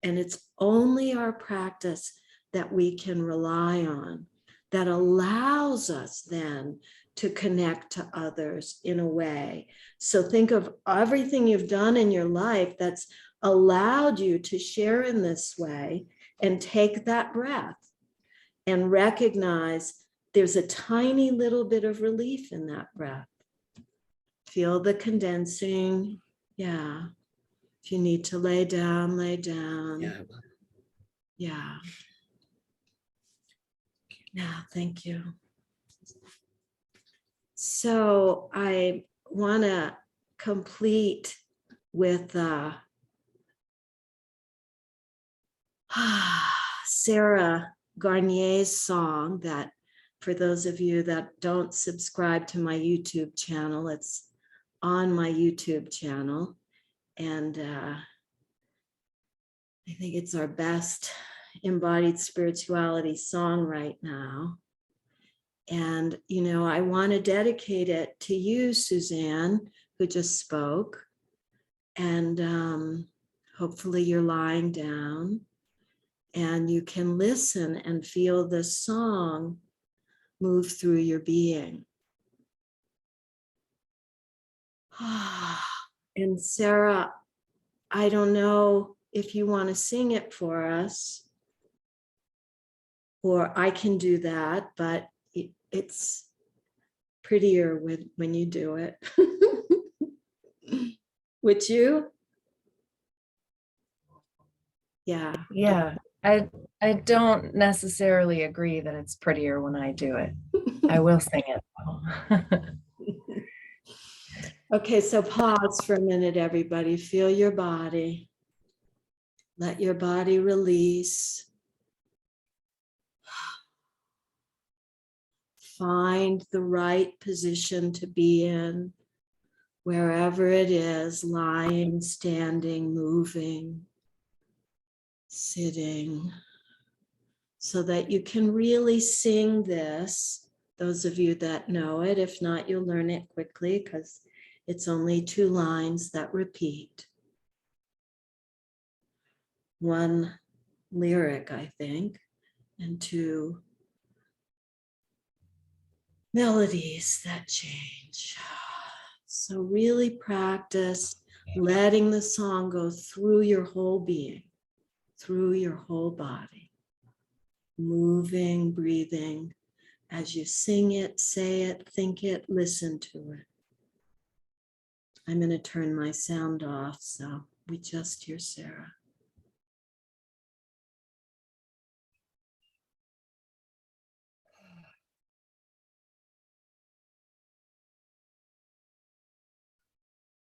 And it's only our practice that we can rely on that allows us then to connect to others in a way. So think of everything you've done in your life that's allowed you to share in this way, and take that breath and recognize there's a tiny little bit of relief in that breath. Feel the condensing. Yeah. If you need to lay down, lay down. Yeah. Yeah. Yeah, thank you. So I want to complete with Sarah Garnier's song that, for those of you that don't subscribe to my YouTube channel, it's on my YouTube channel. And I think it's our best embodied spirituality song right now. And, you know, I want to dedicate it to you, Suzanne, who just spoke. And hopefully you're lying down and you can listen and feel the song move through your being. And Sarah, I don't know if you want to sing it for us, or I can do that, but it's prettier when you do it. Would you? Yeah. Yeah, I don't necessarily agree that it's prettier when I do it. I will sing it though. Okay, so pause for a minute, everybody. Feel your body. Let your body release. Find the right position to be in, wherever it is, lying, standing, moving, sitting, so that you can really sing this. Those of you that know it, if not, you'll learn it quickly because it's only 2 lines that repeat. one lyric, I think, and two melodies that change. So really practice letting the song go through your whole being, through your whole body, moving, breathing. As you sing it, say it, think it, listen to it. I'm going to turn my sound off, so we just hear Sarah.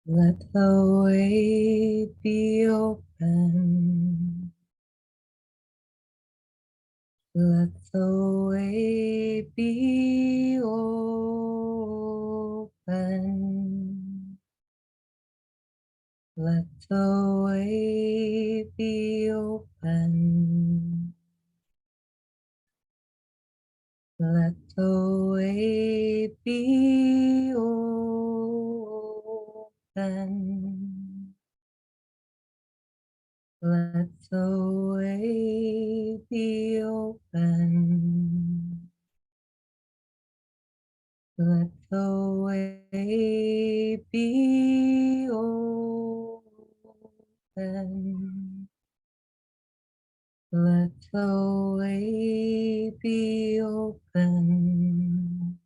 Let the way be open. Let the way be open. Let the way be open. Let the way be open. Let the way be open. Let the way be open. Let the way be open.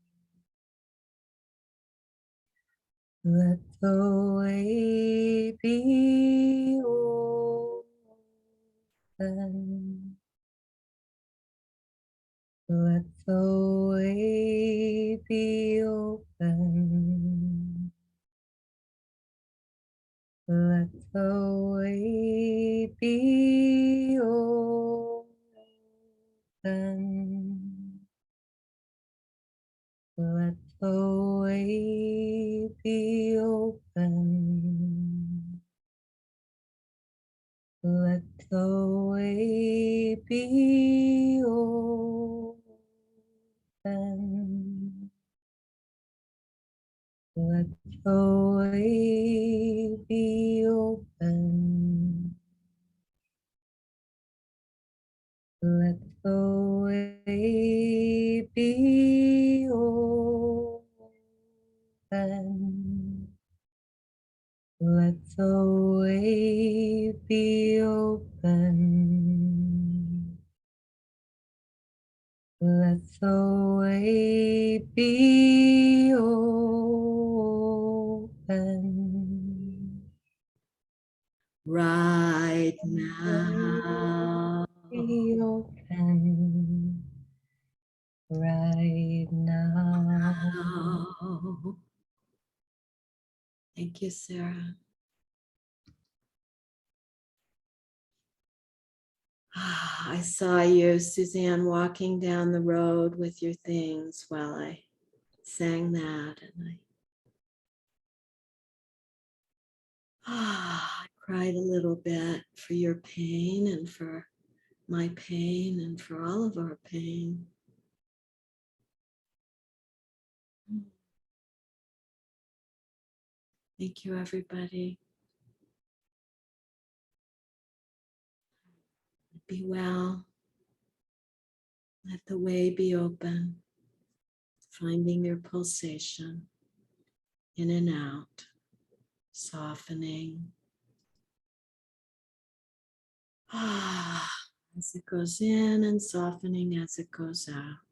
Let the way be open. Let the way be open. Let the way be open. Let the way be open. Let the way be open. Let the way be open. Let the way be open. Let the way be open. Let the way be open. Right now. Be open. Right now. Thank you, Sarah. I saw you, Suzanne, walking down the road with your things while I sang that, and I cried a little bit for your pain and for my pain and for all of our pain. Thank you, everybody. Be well. Let the way be open. Finding your pulsation in and out, softening. As it goes in and softening as it goes out.